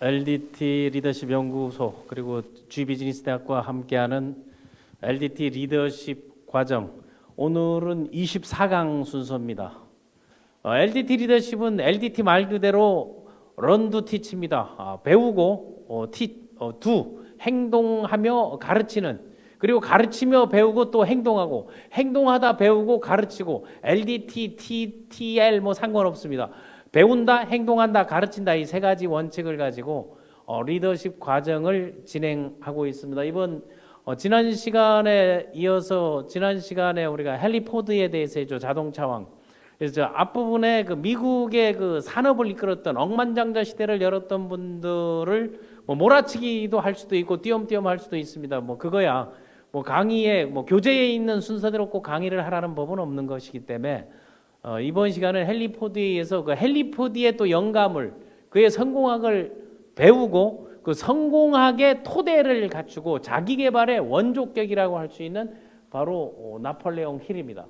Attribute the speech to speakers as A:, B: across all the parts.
A: LDT 리더십 연구소 그리고 G비즈니스대학과 함께하는 LDT 리더십 과정, 오늘은 24강 순서입니다. LDT 리더십은 LDT 말 그대로 런두 티치입니다. 배우고 행동하며 가르치는, 그리고 가르치며 배우고 또 행동하고, 행동하다 배우고 가르치고, LDT, TTL 뭐 상관없습니다. 배운다, 행동한다, 가르친다, 이 세 가지 원칙을 가지고 리더십 과정을 진행하고 있습니다. 이번 지난 시간에 이어서 지난 시간에 우리가 헨리 포드에 대해서 했죠. 자동차왕. 그래서 앞부분에 그 미국의 그 산업을 이끌었던 억만장자 시대를 열었던 분들을 뭐 몰아치기도 할 수도 있고 띄엄띄엄 할 수도 있습니다. 뭐 그거야 뭐 강의에 뭐 교재에 있는 순서대로 꼭 강의를 하라는 법은 없는 것이기 때문에 이번 시간은 헨리 포드에 의해서 그 헨리 포드의 또 영감을, 그의 성공학을 배우고 그 성공학의 토대를 갖추고 자기 개발의 원조격이라고 할 수 있는 바로 나폴레옹 힐입니다.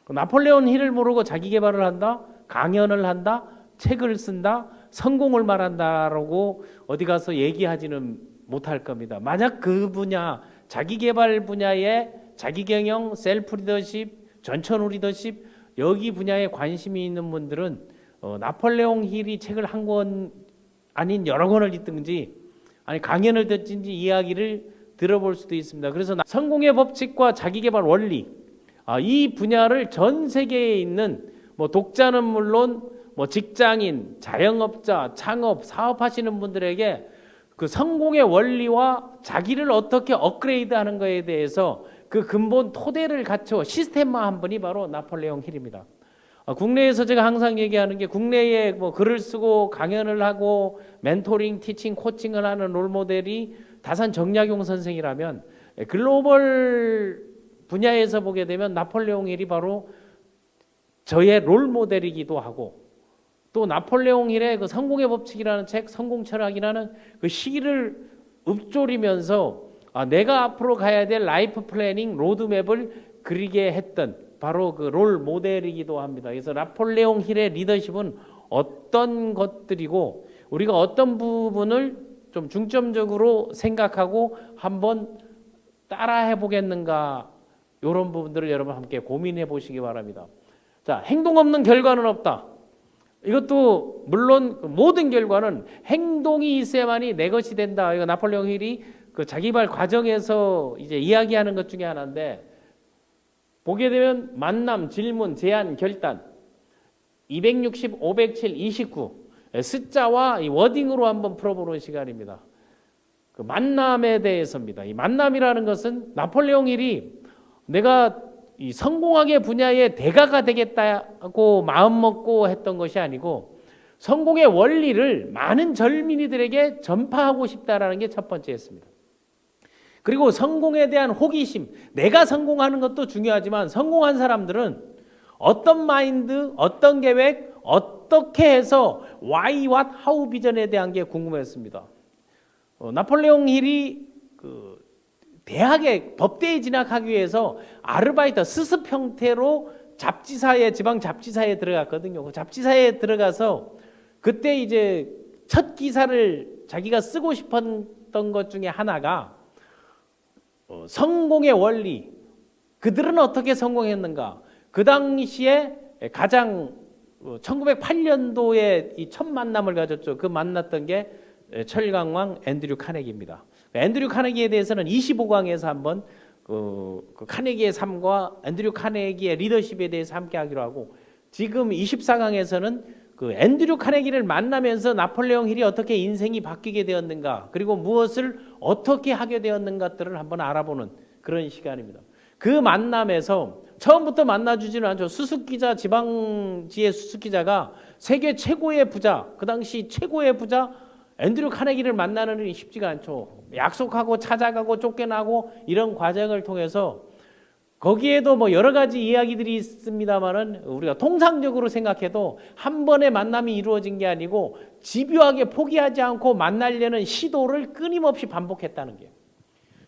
A: 나폴레옹 힐을 모르고 자기 개발을 한다, 강연을 한다, 책을 쓴다, 성공을 말한다라고 어디 가서 얘기하지는 못할 겁니다. 만약 그 분야, 자기 개발 분야의 자기 경영, 셀프 리더십, 전천후 리더십, 여기 분야에 관심이 있는 분들은 나폴레옹 힐이 책을 한 권 아닌 여러 권을 읽든지 아니 강연을 듣든지 이야기를 들어볼 수도 있습니다. 그래서 성공의 법칙과 자기개발 원리, 이 분야를 전 세계에 있는 뭐 독자는 물론 뭐 직장인, 자영업자, 창업, 사업하시는 분들에게 그 성공의 원리와 자기를 어떻게 업그레이드하는 것에 대해서 그 근본 토대를 갖춰 시스템화한 분이 바로 나폴레옹 힐입니다. 국내에서 제가 항상 얘기하는 게, 국내에 뭐 글을 쓰고 강연을 하고 멘토링, 티칭, 코칭을 하는 롤모델이 다산 정약용 선생이라면, 글로벌 분야에서 보게 되면 나폴레옹 힐이 바로 저의 롤모델이기도 하고, 또 나폴레옹 힐의 그 성공의 법칙이라는 책, 성공 철학이라는 그 시를 읊조리면서 내가 앞으로 가야 될 라이프 플래닝 로드맵을 그리게 했던 바로 그 롤 모델이기도 합니다. 그래서 나폴레옹 힐의 리더십은 어떤 것들이고 우리가 어떤 부분을 좀 중점적으로 생각하고 한번 따라해 보겠는가, 이런 부분들을 여러분 함께 고민해 보시기 바랍니다. 자, 행동 없는 결과는 없다. 이것도 물론 모든 결과는 행동이 있어야만이 내 것이 된다. 이거 나폴레옹 힐이 그 자기발 과정에서 이제 이야기하는 것 중에 하나인데, 보게 되면 만남, 질문, 제안, 결단 260, 507, 29 숫자와 이 워딩으로 한번 풀어보는 시간입니다. 그 만남에 대해서입니다. 이 만남이라는 것은 나폴레옹 힐이 내가 이 성공학의 분야의 대가가 되겠다고 마음먹고 했던 것이 아니고 성공의 원리를 많은 젊은이들에게 전파하고 싶다라는 게 첫 번째였습니다. 그리고 성공에 대한 호기심, 내가 성공하는 것도 중요하지만 성공한 사람들은 어떤 마인드, 어떤 계획, 어떻게 해서 why, what, how 비전에 대한 게 궁금했습니다. 나폴레옹 힐이 그 대학에 법대에 진학하기 위해서 아르바이트 스습 형태로 잡지사에, 지방 잡지사에 들어갔거든요. 그 잡지사에 들어가서 그때 이제 첫 기사를 자기가 쓰고 싶었던 것 중에 하나가 성공의 원리, 그들은 어떻게 성공했는가. 그 당시에 가장 1908년도에 이 첫 만남을 가졌죠. 그 만났던 게 철강왕 앤드류 카네기입니다. 앤드류 카네기에 대해서는 25강에서 한번 그 카네기의 삶과 앤드류 카네기의 리더십에 대해서 함께 하기로 하고, 지금 24강에서는 그 앤드류 카네기를 만나면서 나폴레옹 힐이 어떻게 인생이 바뀌게 되었는가, 그리고 무엇을 어떻게 하게 되었는가들을 한번 알아보는 그런 시간입니다. 그 만남에서 처음부터 만나주지는 않죠. 수습기자, 지방지의 수습기자가 세계 최고의 부자, 그 당시 최고의 부자 앤드류 카네기를 만나는 일이 쉽지가 않죠. 약속하고 찾아가고 쫓겨나고 이런 과정을 통해서, 거기에도 뭐 여러 가지 이야기들이 있습니다만은 우리가 통상적으로 생각해도 한 번의 만남이 이루어진 게 아니고 집요하게 포기하지 않고 만나려는 시도를 끊임없이 반복했다는 게,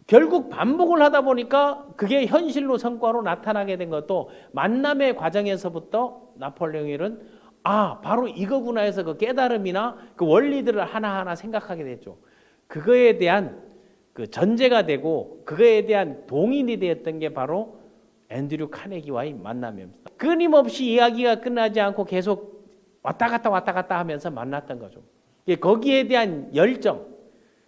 A: 결국 반복을 하다 보니까 그게 현실로 성과로 나타나게 된 것도 만남의 과정에서부터 나폴레옹 힐은 바로 이거구나 해서 그 깨달음이나 그 원리들을 하나하나 생각하게 됐죠. 그거에 대한 그 전제가 되고 그거에 대한 동인이 되었던 게 바로 앤드류 카네기와의 만남입니다. 끊임없이 이야기가 끝나지 않고 계속 왔다 갔다 하면서 만났던 거죠. 거기에 대한 열정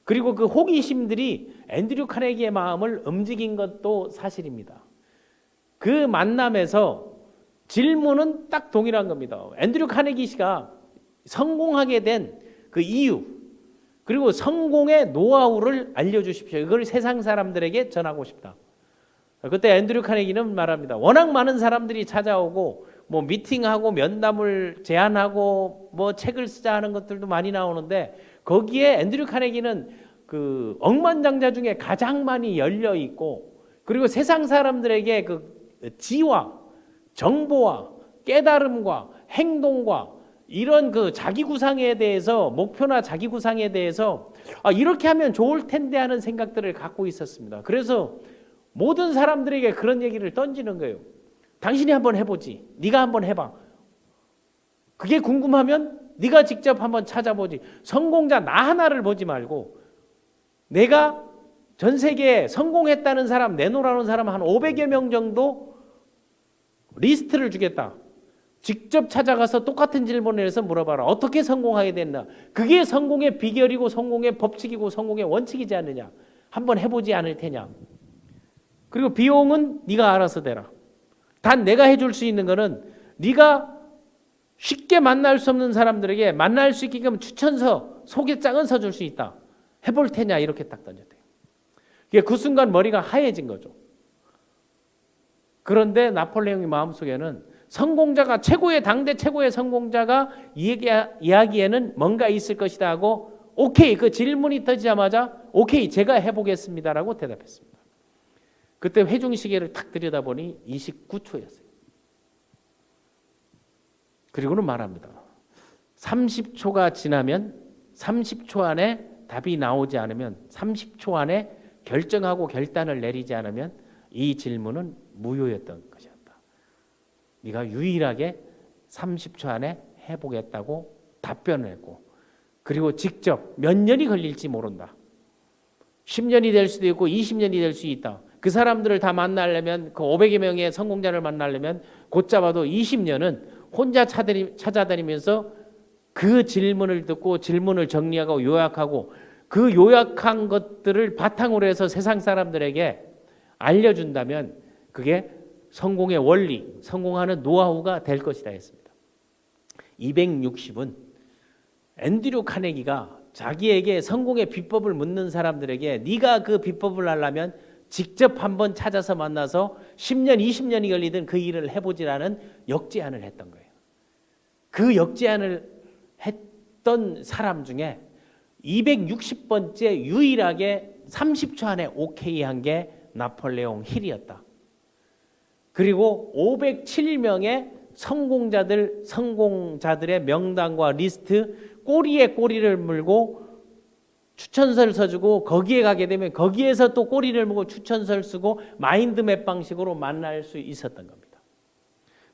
A: 그리고 그 호기심들이 앤드류 카네기의 마음을 움직인 것도 사실입니다. 그 만남에서 질문은 딱 동일한 겁니다. 앤드류 카네기 씨가 성공하게 된 그 이유 그리고 성공의 노하우를 알려주십시오. 이걸 세상 사람들에게 전하고 싶다. 그때 앤드류 카네기는 말합니다. 워낙 많은 사람들이 찾아오고 뭐 미팅하고 면담을 제안하고 뭐 책을 쓰자 하는 것들도 많이 나오는데 거기에 앤드류 카네기는 그 억만장자 중에 가장 많이 열려 있고 그리고 세상 사람들에게 그 지와 정보와 깨달음과 행동과 이런 그 자기 구상에 대해서 목표나 자기 구상에 대해서 이렇게 하면 좋을 텐데 하는 생각들을 갖고 있었습니다. 그래서 모든 사람들에게 그런 얘기를 던지는 거예요. 당신이 한번 해보지. 네가 한번 해봐. 그게 궁금하면 네가 직접 한번 찾아보지. 성공자 나 하나를 보지 말고 내가 전 세계에 성공했다는 사람 내놓으라는 사람 한 500여 명 정도 리스트를 주겠다. 직접 찾아가서 똑같은 질문을 해서 물어봐라. 어떻게 성공하게 됐나? 그게 성공의 비결이고 성공의 법칙이고 성공의 원칙이지 않느냐? 한번 해보지 않을 테냐? 그리고 비용은 네가 알아서 대라. 단 내가 해줄 수 있는 거는 네가 쉽게 만날 수 없는 사람들에게 만날 수 있게끔 추천서, 소개장은 써줄 수 있다. 해볼 테냐? 이렇게 딱 던졌대요. 그 순간 머리가 하얘진 거죠. 그런데 나폴레옹의 마음속에는 성공자가 당대 최고의 성공자가 이야기에는 뭔가 있을 것이다 하고 오케이 그 질문이 터지자마자 오케이 제가 해보겠습니다라고 대답했습니다. 그때 회중 시계를 탁 들여다보니 29초였어요. 그리고는 말합니다. 30초가 지나면 30초 안에 답이 나오지 않으면 30초 안에 결정하고 결단을 내리지 않으면 이 질문은 무효였던 것이었다. 네가 유일하게 30초 안에 해보겠다고 답변을 했고 그리고 직접 몇 년이 걸릴지 모른다. 10년이 될 수도 있고 20년이 될 수 있다. 그 사람들을 다 만나려면 그 500여 명의 성공자를 만나려면 곧 잡아도 20년은 혼자 찾아다니면서 그 질문을 듣고 질문을 정리하고 요약하고 그 요약한 것들을 바탕으로 해서 세상 사람들에게 알려준다면 그게 성공의 원리, 성공하는 노하우가 될 것이다 했습니다. 260은 앤드류 카네기가 자기에게 성공의 비법을 묻는 사람들에게 네가 그 비법을 알려면 직접 한번 찾아서 만나서 10년, 20년이 걸리든 그 일을 해보지라는 역제안을 했던 거예요. 그 역제안을 했던 사람 중에 260번째 유일하게 30초 안에 오케이 한 게 나폴레옹 힐이었다. 그리고 507명의 성공자들의 명단과 리스트 꼬리에 꼬리를 물고 추천서를 써주고 거기에 가게 되면 거기에서 또 꼬리를 물고 추천서를 쓰고 마인드맵 방식으로 만날 수 있었던 겁니다.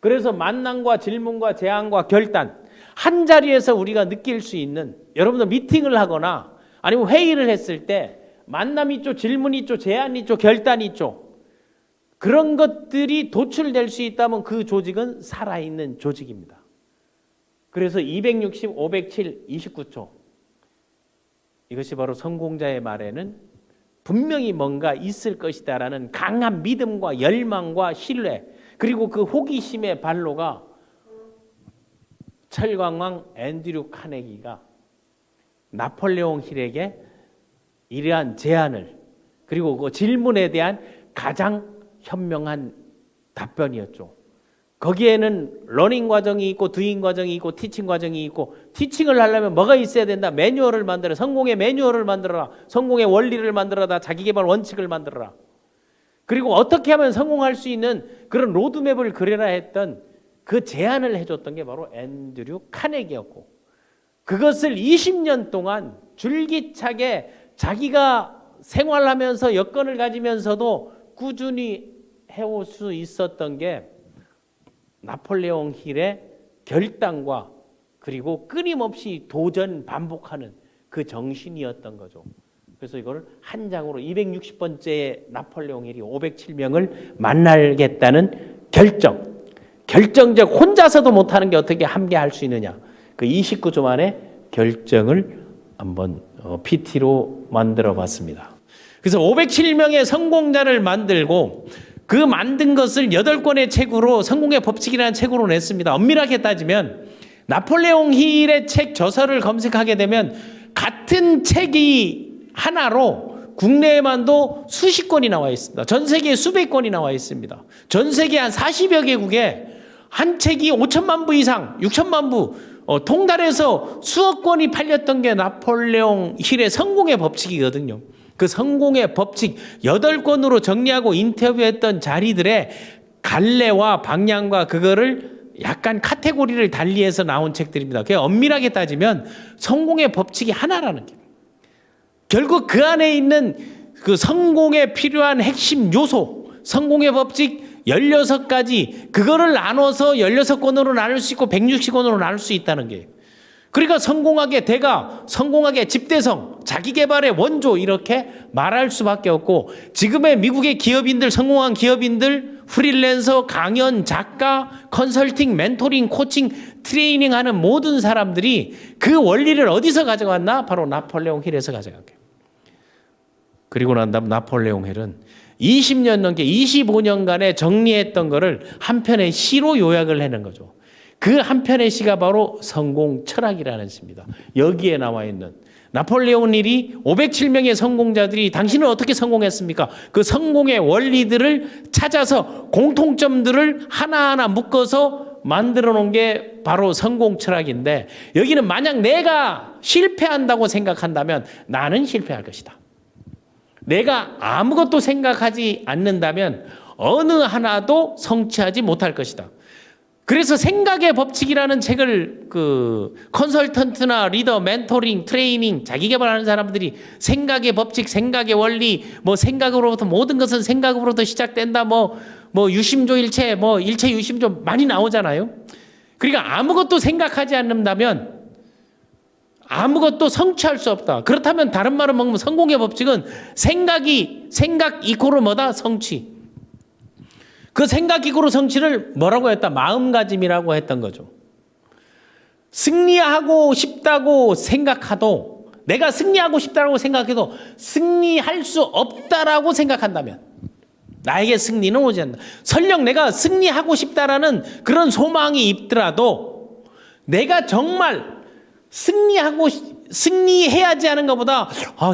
A: 그래서 만남과 질문과 제안과 결단 한 자리에서 우리가 느낄 수 있는 여러분들 미팅을 하거나 아니면 회의를 했을 때 만남이 있죠, 질문이 있죠, 제안이 있죠, 결단이 있죠. 그런 것들이 도출될 수 있다면 그 조직은 살아있는 조직입니다. 그래서 260, 507, 29초 이것이 바로 성공자의 말에는 분명히 뭔가 있을 것이다라는 강한 믿음과 열망과 신뢰 그리고 그 호기심의 발로가 철강왕 앤드류 카네기가 나폴레옹 힐에게 이러한 제안을 그리고 그 질문에 대한 가장 현명한 답변이었죠. 거기에는 러닝 과정이 있고 두잉 과정이 있고 티칭 과정이 있고 티칭을 하려면 뭐가 있어야 된다. 매뉴얼을 만들어 성공의 매뉴얼을 만들어라. 성공의 원리를 만들어라. 자기개발 원칙을 만들어라. 그리고 어떻게 하면 성공할 수 있는 그런 로드맵을 그려라 했던 그 제안을 해줬던 게 바로 앤드류 카네기였고 그것을 20년 동안 줄기차게 자기가 생활하면서 여건을 가지면서도 꾸준히 해올 수 있었던 게 나폴레옹 힐의 결단과 그리고 끊임없이 도전 반복하는 그 정신이었던 거죠. 그래서 이걸 한 장으로 260번째 나폴레옹 힐이 507명을 만나겠다는 결정적 혼자서도 못하는 게 어떻게 함께 할 수 있느냐. 그 29조 만에 결정을 한번 PT로 만들어 봤습니다. 그래서 507명의 성공자를 만들고 그 만든 것을 8권의 책으로 성공의 법칙이라는 책으로 냈습니다. 엄밀하게 따지면 나폴레옹 힐의 책 저서를 검색하게 되면 같은 책이 하나로 국내에만도 수십 권이 나와 있습니다. 전 세계에 수백 권이 나와 있습니다. 전 세계 한 40여 개국에 한 책이 5천만 부 이상, 6천만 부 통달해서 수억 권이 팔렸던 게 나폴레옹 힐의 성공의 법칙이거든요. 그 성공의 법칙 8권으로 정리하고 인터뷰했던 자리들의 갈래와 방향과 그거를 약간 카테고리를 달리해서 나온 책들입니다. 그냥 엄밀하게 따지면 성공의 법칙이 하나라는 게. 결국 그 안에 있는 그 성공에 필요한 핵심 요소, 성공의 법칙 16가지, 그거를 나눠서 16권으로 나눌 수 있고 160권으로 나눌 수 있다는 게. 그러니까 성공학의 대가, 성공학의 집대성, 자기개발의 원조 이렇게 말할 수밖에 없고 지금의 미국의 기업인들, 성공한 기업인들, 프리랜서, 강연, 작가, 컨설팅, 멘토링, 코칭, 트레이닝 하는 모든 사람들이 그 원리를 어디서 가져갔나? 바로 나폴레옹 힐에서 가져간 거예요. 그리고 난 다음 나폴레옹 힐은 20년 넘게 25년간에 정리했던 거를 한 편의 시로 요약을 해낸 거죠. 그 한 편의 시가 바로 성공 철학이라는 시입니다. 여기에 나와 있는 나폴레옹 힐이 507명의 성공자들이 당신은 어떻게 성공했습니까? 그 성공의 원리들을 찾아서 공통점들을 하나하나 묶어서 만들어 놓은 게 바로 성공 철학인데 여기는 만약 내가 실패한다고 생각한다면 나는 실패할 것이다. 내가 아무것도 생각하지 않는다면 어느 하나도 성취하지 못할 것이다. 그래서 생각의 법칙이라는 책을 그 컨설턴트나 리더, 멘토링, 트레이닝, 자기개발하는 사람들이 생각의 법칙, 생각의 원리, 뭐 생각으로부터 모든 것은 생각으로부터 시작된다. 뭐 유심조 일체, 뭐 일체 유심조 많이 나오잖아요. 그러니까 아무것도 생각하지 않는다면 아무것도 성취할 수 없다. 그렇다면 다른 말을 먹으면 성공의 법칙은 생각 이코로 뭐다? 성취. 그 생각 이코로 성취를 뭐라고 했다? 마음가짐이라고 했던 거죠. 승리하고 싶다고 생각해도 내가 승리하고 싶다고 생각해도 승리할 수 없다라고 생각한다면 나에게 승리는 오지 않는다. 설령 내가 승리하고 싶다라는 그런 소망이 있더라도 내가 정말 승리해야지 하는 것보다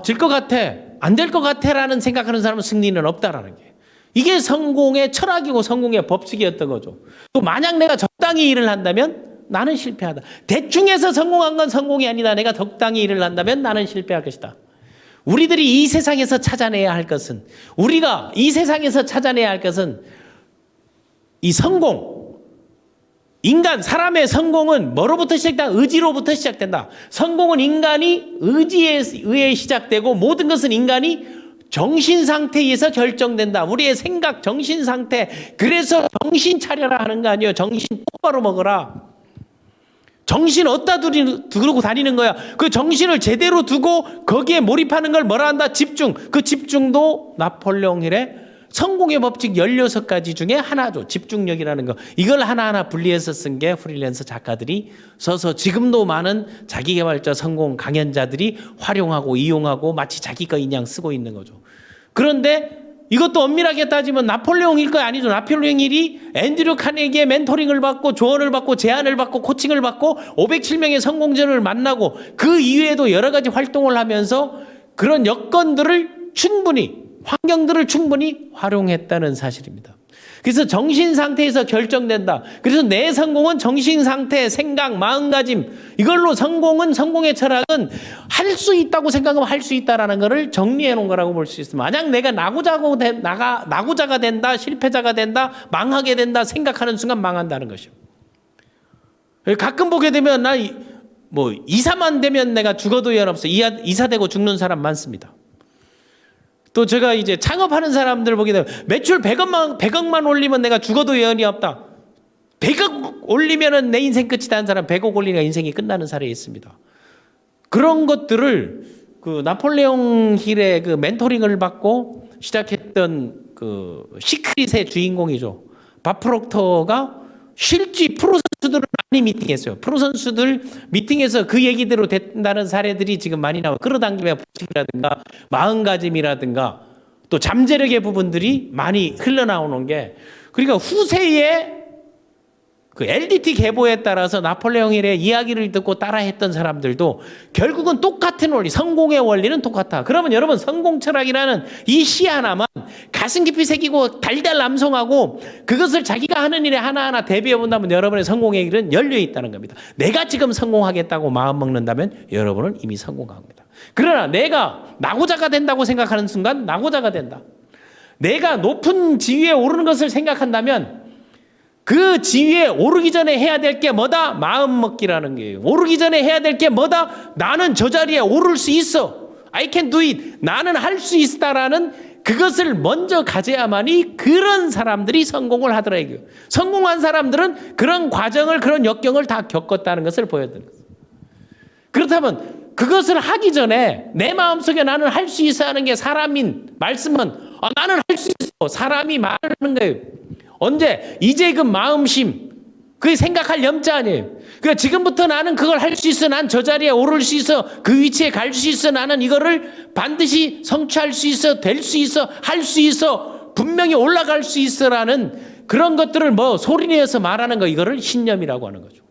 A: 질 것 같아, 안 될 것 같아라는 생각하는 사람은 승리는 없다라는 게. 이게 성공의 철학이고 성공의 법칙이었던 거죠. 또 만약 내가 적당히 일을 한다면 나는 실패하다. 대충 해서 성공한 건 성공이 아니다. 내가 적당히 일을 한다면 나는 실패할 것이다. 우리들이 이 세상에서 찾아내야 할 것은 우리가 이 세상에서 찾아내야 할 것은 이 성공, 인간, 사람의 성공은 뭐로부터 시작된다? 의지로부터 시작된다. 성공은 인간이 의지에 의해 시작되고 모든 것은 인간이 정신 상태에 의해서 결정된다. 우리의 생각, 정신 상태. 그래서 정신 차려라 하는 거 아니에요. 정신 똑바로 먹어라. 정신 어디다 두고 다니는 거야. 그 정신을 제대로 두고 거기에 몰입하는 걸 뭐라 한다? 집중. 그 집중도 나폴레옹 힐의 성공의 법칙 16가지 중에 하나죠. 집중력이라는 거. 이걸 하나하나 분리해서 쓴 게 프리랜서 작가들이 써서 지금도 많은 자기개발자 성공 강연자들이 활용하고 이용하고 마치 자기 거인 양 쓰고 있는 거죠. 그런데 이것도 엄밀하게 따지면 나폴레옹 힐 거 아니죠. 나폴레옹 힐이 앤드류 카네기의 멘토링을 받고 조언을 받고 제안을 받고 코칭을 받고 507명의 성공자를 만나고 그 이외에도 여러 가지 활동을 하면서 그런 여건들을 충분히 환경들을 충분히 활용했다는 사실입니다. 그래서 정신 상태에서 결정된다. 그래서 내 성공은 정신 상태, 생각, 마음가짐 이걸로 성공은 성공의 철학은 할 수 있다고 생각하면 할 수 있다라는 것을 정리해 놓은 거라고 볼 수 있습니다. 만약 내가 낙오자가 된다, 실패자가 된다, 망하게 된다 생각하는 순간 망한다는 것이요. 가끔 보게 되면 이사만 되면 내가 죽어도 연 없어. 이사되고 죽는 사람 많습니다. 또 제가 이제 창업하는 사람들 보게 되면 매출 100억만 올리면 내가 죽어도 여한이 없다. 100억 올리면은 내 인생 끝이다 하는 사람 100억 올리니까 인생이 끝나는 사례에 있습니다. 그런 것들을 그 나폴레옹 힐의 그 멘토링을 받고 시작했던 그 시크릿의 주인공이죠. 밥 프록터가 실제 프로 선수들을 많이 미팅했어요. 프로 선수들 미팅에서 그 얘기대로 된다는 사례들이 지금 많이 나와요. 끌어당김의 법칙이라든가 마음가짐이라든가 또 잠재력의 부분들이 많이 흘러나오는 게, 그러니까 후세에 그 LDT 계보에 따라서 나폴레옹 힐의 이야기를 듣고 따라했던 사람들도 결국은 똑같은 원리, 성공의 원리는 똑같아. 그러면 여러분, 성공 철학이라는 이 시 하나만 가슴 깊이 새기고 달달 남송하고 그것을 자기가 하는 일에 하나하나 대비해 본다면 여러분의 성공의 길은 열려 있다는 겁니다. 내가 지금 성공하겠다고 마음 먹는다면 여러분은 이미 성공한 겁니다. 그러나 내가 낙오자가 된다고 생각하는 순간 낙오자가 된다. 내가 높은 지위에 오르는 것을 생각한다면 그 지위에 오르기 전에 해야 될 게 뭐다? 마음 먹기라는 거예요. 오르기 전에 해야 될 게 뭐다? 나는 저 자리에 오를 수 있어. I can do it. 나는 할 수 있다라는 그것을 먼저 가져야만이 그런 사람들이 성공을 하더라고요. 성공한 사람들은 그런 과정을, 그런 역경을 다 겪었다는 것을 보여드리는 거예요. 그렇다면 그것을 하기 전에 내 마음속에 나는 할 수 있어 하는 게 사람인 말씀은 나는 할 수 있어. 사람이 말하는 거예요. 언제? 이제 그 마음심, 그게 생각할 염자 아니에요. 그러니까 지금부터 나는 그걸 할 수 있어. 난 저 자리에 오를 수 있어. 그 위치에 갈 수 있어. 나는 이거를 반드시 성취할 수 있어. 될 수 있어. 할 수 있어. 분명히 올라갈 수 있어라는 그런 것들을 뭐 소리내서 말하는 거, 이거를 신념이라고 하는 거죠.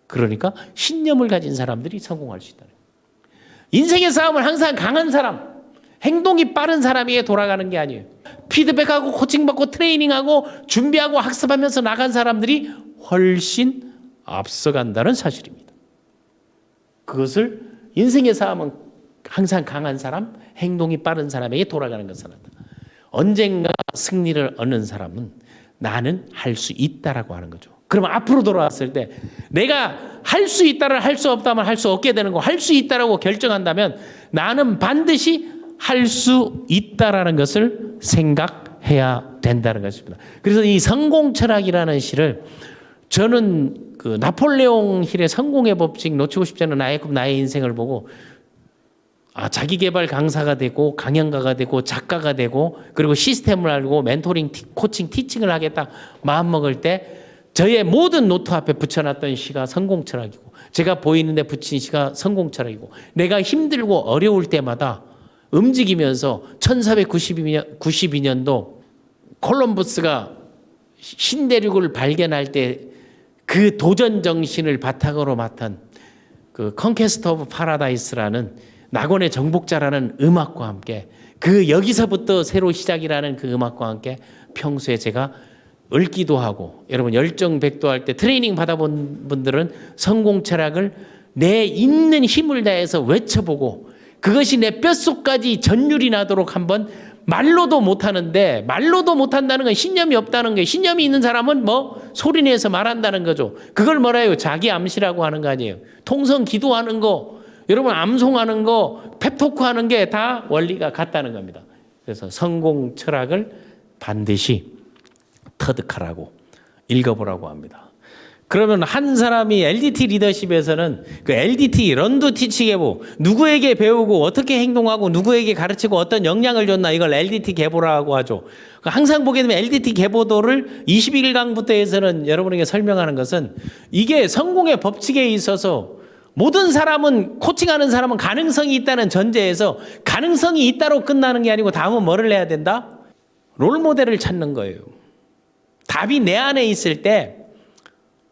A: 그러니까 신념을 가진 사람들이 성공할 수 있다는 거예요. 인생의 싸움은 항상 강한 사람, 행동이 빠른 사람에게 돌아가는 게 아니에요. 피드백하고 코칭받고 트레이닝하고 준비하고 학습하면서 나간 사람들이 훨씬 앞서간다는 사실입니다. 그것을 인생의 싸움은 항상 강한 사람, 행동이 빠른 사람에게 돌아가는 것을 한다. 언젠가 승리를 얻는 사람은 나는 할 수 있다라고 하는 거죠. 그러면 앞으로 돌아왔을 때 내가 할 수 있다를 할 수 없다면 할 수 없게 되는 거, 할 수 있다라고 결정한다면 나는 반드시 할 수 있다라는 것을 생각해야 된다는 것입니다. 그래서 이 성공 철학이라는 시를 저는 그 나폴레옹 힐의 성공의 법칙 놓치고 싶지 않은 나의 꿈, 나의 인생을 보고 자기 개발 강사가 되고 강연가가 되고 작가가 되고 그리고 시스템을 알고 멘토링, 코칭, 티칭을 하겠다 마음 먹을 때 저의 모든 노트 앞에 붙여놨던 시가 성공 철학이고 제가 보이는데 붙인 시가 성공 철학이고 내가 힘들고 어려울 때마다 움직이면서 1492년도 콜럼버스가 신대륙을 발견할 때 그 도전 정신을 바탕으로 맡은 그 컨퀘스트 오브 파라다이스라는 낙원의 정복자라는 음악과 함께 그 여기서부터 새로 시작이라는 그 음악과 함께 평소에 제가 읽기도 하고 여러분 열정백도할 때 트레이닝 받아본 분들은 성공 철학을 내 있는 힘을 다해서 외쳐보고 그것이 내 뼛속까지 전율이 나도록 한번 말로도 못하는데 말로도 못한다는 건 신념이 없다는 거예요. 신념이 있는 사람은 뭐 소리내서 말한다는 거죠. 그걸 뭐라 해요? 자기 암시라고 하는 거 아니에요. 통성 기도하는 거 여러분 암송하는 거 펩토크 하는 게 다 원리가 같다는 겁니다. 그래서 성공 철학을 반드시 터득하라고 읽어보라고 합니다. 그러면 한 사람이 LDT 리더십에서는 그 LDT 런두 티치 계보 누구에게 배우고 어떻게 행동하고 누구에게 가르치고 어떤 영향을 줬나 이걸 LDT 계보라고 하죠. 항상 보게 되면 LDT 계보도를 21강부터 해서는 여러분에게 설명하는 것은 이게 성공의 법칙에 있어서 모든 사람은 코칭하는 사람은 가능성이 있다는 전제에서 가능성이 있다로 끝나는 게 아니고 다음은 뭐를 해야 된다? 롤모델을 찾는 거예요. 답이 내 안에 있을 때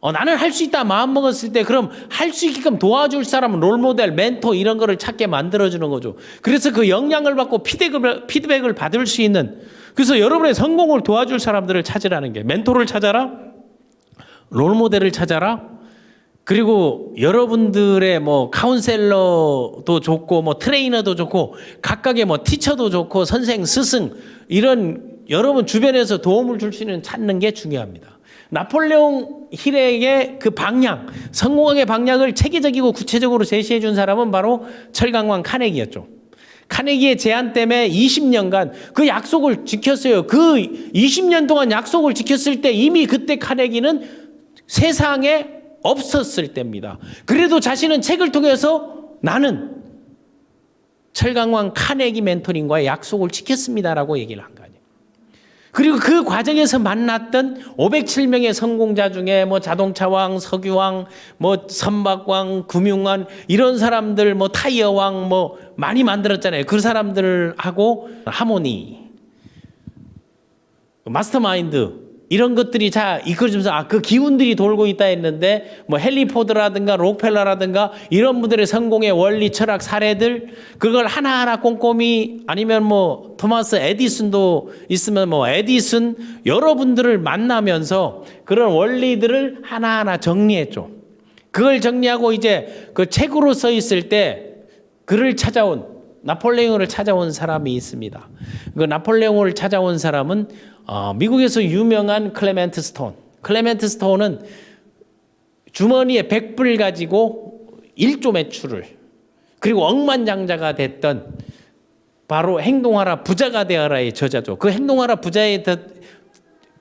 A: 나는 할 수 있다 마음 먹었을 때 그럼 할 수 있게끔 도와줄 사람은 롤모델, 멘토 이런 거를 찾게 만들어주는 거죠. 그래서 그 영향을 받고 피드백을 받을 수 있는 그래서 여러분의 성공을 도와줄 사람들을 찾으라는 게 멘토를 찾아라, 롤모델을 찾아라. 그리고 여러분들의 뭐 카운셀러도 좋고 뭐 트레이너도 좋고 각각의 뭐 티처도 좋고 선생, 스승 이런 여러분 주변에서 도움을 줄 수 있는 찾는 게 중요합니다. 나폴레옹 힐에게 그 방향, 성공의 방향을 체계적이고 구체적으로 제시해 준 사람은 바로 철강왕 카네기였죠. 카네기의 제안 때문에 20년간 그 약속을 지켰어요. 그 20년 동안 약속을 지켰을 때 이미 그때 카네기는 세상에 없었을 때입니다. 그래도 자신은 책을 통해서 나는 철강왕 카네기 멘토링과의 약속을 지켰습니다라고 얘기를 한 거 아니에요. 그리고 그 과정에서 만났던 507명의 성공자 중에 뭐 자동차왕, 석유왕, 뭐 선박왕, 금융왕 이런 사람들 뭐 타이어왕 뭐 많이 만들었잖아요. 그 사람들하고 하모니, 마스터마인드 이런 것들이 자 이끌어주면서 그 기운들이 돌고 있다 했는데 뭐 헨리 포드라든가 록펠러라든가 이런 분들의 성공의 원리, 철학, 사례들 그걸 하나하나 꼼꼼히 아니면 뭐 토마스 에디슨도 있으면 뭐 에디슨 여러분들을 만나면서 그런 원리들을 하나하나 정리했죠. 그걸 정리하고 이제 그 책으로 써 있을 때 그를 찾아온 나폴레옹을 찾아온 사람이 있습니다. 그 나폴레옹을 찾아온 사람은 미국에서 유명한 클레멘트 스톤. 클레멘트 스톤은 주머니에 100불 가지고 1조 매출을 그리고 억만장자가 됐던 바로 행동하라 부자가 되어라의 저자죠. 그 행동하라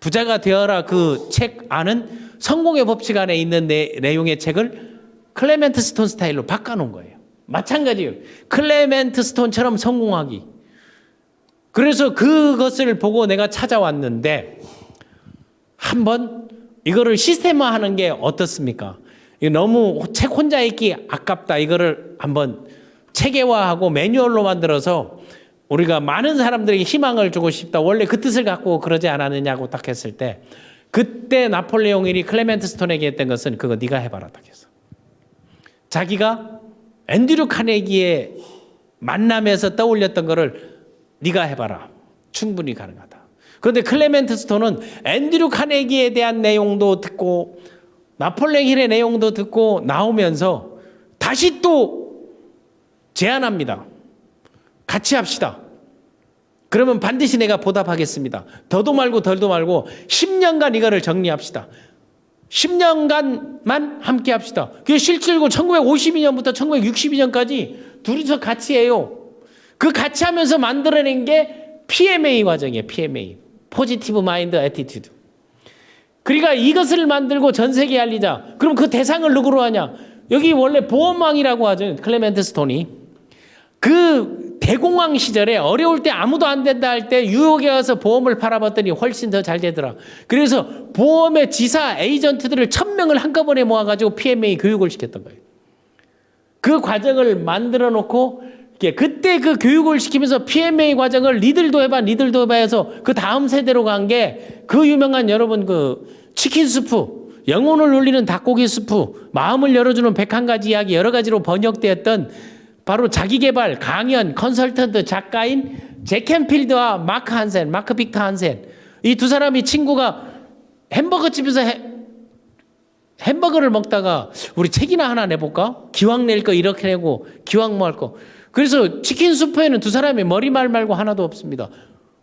A: 부자가 되어라 그 책 안은 성공의 법칙 안에 있는 내용의 책을 클레멘트 스톤 스타일로 바꿔놓은 거예요. 마찬가지예요. 클레멘트 스톤처럼 성공하기. 그래서 그것을 보고 내가 찾아왔는데 한번 이거를 시스템화하는 게 어떻습니까? 너무 책 혼자 읽기 아깝다. 이거를 한번 체계화하고 매뉴얼로 만들어서 우리가 많은 사람들에게 희망을 주고 싶다. 원래 그 뜻을 갖고 그러지 않았느냐고 딱 했을 때 그때 나폴레옹 힐이 클레멘트 스톤에게 했던 것은 그거 네가 해봐라 딱 했어. 자기가 앤드류 카네기의 만남에서 떠올렸던 거를 네가 해봐라. 충분히 가능하다. 그런데 클레멘트 스톤은 앤드류 카네기에 대한 내용도 듣고 나폴레옹 힐의 내용도 듣고 나오면서 다시 또 제안합니다. 같이 합시다. 그러면 반드시 내가 보답하겠습니다. 더도 말고 덜도 말고 10년간 이거를 정리합시다. 10년간만 함께 합시다. 그게 실질고 1952년부터 1962년까지 둘이서 같이 해요. 그 같이 하면서 만들어낸 게 PMA 과정이에요. PMA. 포지티브 마인드 애티튜드. 그러니까 이것을 만들고 전 세계에 알리자. 그럼 그 대상을 누구로 하냐? 여기 원래 보험왕이라고 하죠. 클레멘트 스톤이. 그 대공황 시절에 어려울 때 아무도 안 된다 할 때 뉴욕에 가서 보험을 팔아봤더니 훨씬 더 잘 되더라. 그래서 보험의 지사 에이전트들을 1000명을 한꺼번에 모아가지고 PMA 교육을 시켰던 거예요. 그 과정을 만들어 놓고 그때 그 교육을 시키면서 PMA 과정을 니들도 해봐 해서 그 다음 세대로 간 게 그 유명한 여러분 그 치킨 수프, 영혼을 울리는 닭고기 수프, 마음을 열어주는 101가지 이야기 여러 가지로 번역되었던 바로 자기개발, 강연, 컨설턴트, 작가인 잭 캔필드와 마크 빅터 한센. 이 두 사람이 친구가 햄버거집에서 햄버거를 먹다가 우리 책이나 하나 내볼까? 기왕 낼 거 이렇게 내고 기왕 뭐 할 거. 그래서 치킨 수프에는 두 사람이 머리말 말고 하나도 없습니다.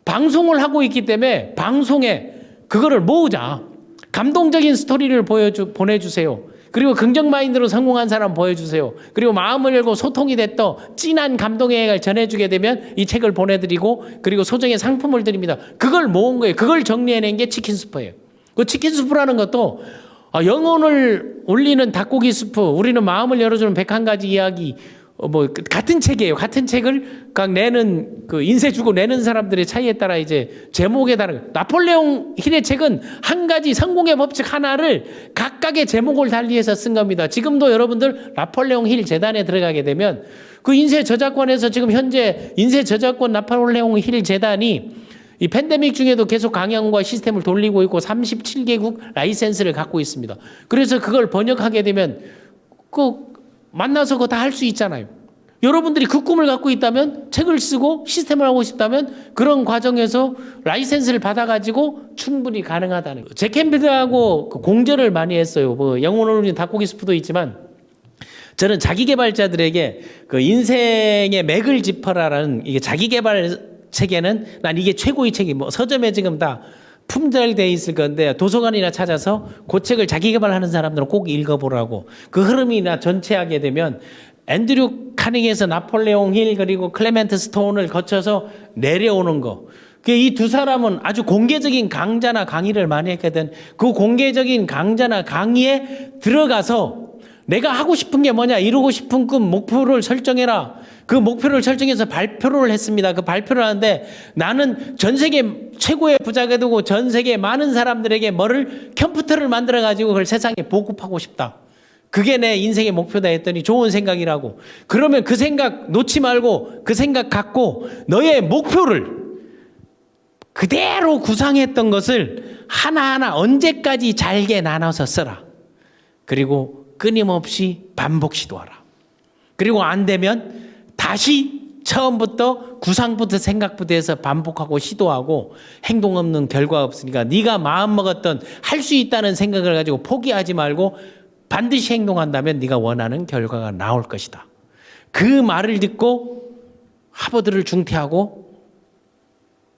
A: 방송을 하고 있기 때문에 방송에 그거를 모으자. 감동적인 스토리를 보내주세요. 그리고 긍정 마인드로 성공한 사람 보여주세요. 그리고 마음을 열고 소통이 됐던 진한 감동의 행을 전해주게 되면 이 책을 보내드리고 그리고 소정의 상품을 드립니다. 그걸 모은 거예요. 그걸 정리해낸 게 치킨 수프예요. 그 치킨 수프라는 것도 영혼을 울리는 닭고기 수프, 우리는 마음을 열어주는 101가지 이야기, 뭐 같은 책이에요. 같은 책을 각 내는 그 인쇄 주고 내는 사람들의 차이에 따라 이제 제목에 따른 나폴레옹 힐의 책은 한 가지 성공의 법칙 하나를 각각의 제목을 달리해서 쓴 겁니다. 지금도 여러분들 나폴레옹 힐 재단에 들어가게 되면 그 인쇄 저작권에서 지금 현재 인쇄 저작권 나폴레옹 힐 재단이 이 팬데믹 중에도 계속 강연과 시스템을 돌리고 있고 37개국 라이센스를 갖고 있습니다. 그래서 그걸 번역하게 되면 그 만나서 그거 다 할 수 있잖아요. 여러분들이 그 꿈을 갖고 있다면 책을 쓰고 시스템을 하고 싶다면 그런 과정에서 라이센스를 받아가지고 충분히 가능하다는 거예요. 잭 캔필드하고 공저를 많이 했어요. 뭐 영혼을 울리는 닭고기 스프도 있지만 저는 자기개발자들에게 그 인생의 맥을 짚어라라는 이게 자기개발 책에는 난 이게 최고의 책이 뭐 서점에 지금 다 품절되어 있을 건데 도서관이나 찾아서 그 책을 자기 개발하는 사람들은 꼭 읽어보라고. 그 흐름이나 전체하게 되면 앤드류 카네기에서 나폴레옹 힐 그리고 클레멘트 스톤을 거쳐서 내려오는 거. 이 두 사람은 아주 공개적인 강좌나 강의를 많이 했거든. 그 공개적인 강좌나 강의에 들어가서 내가 하고 싶은 게 뭐냐, 이루고 싶은 꿈, 목표를 설정해라. 그 목표를 설정해서 발표를 했습니다. 그 발표를 하는데 나는 전 세계 최고의 부자가 되고 전 세계 많은 사람들에게 컴퓨터를 만들어가지고 그걸 세상에 보급하고 싶다. 그게 내 인생의 목표다 했더니 좋은 생각이라고. 그러면 그 생각 놓지 말고 그 생각 갖고 너의 목표를 그대로 구상했던 것을 하나하나 언제까지 잘게 나눠서 써라. 그리고 끊임없이 반복 시도하라. 그리고 안 되면 다시 처음부터 구상부터 생각부터 해서 반복하고 시도하고 행동 없는 결과 없으니까 네가 마음먹었던 할 수 있다는 생각을 가지고 포기하지 말고 반드시 행동한다면 네가 원하는 결과가 나올 것이다. 그 말을 듣고 하버드를 중퇴하고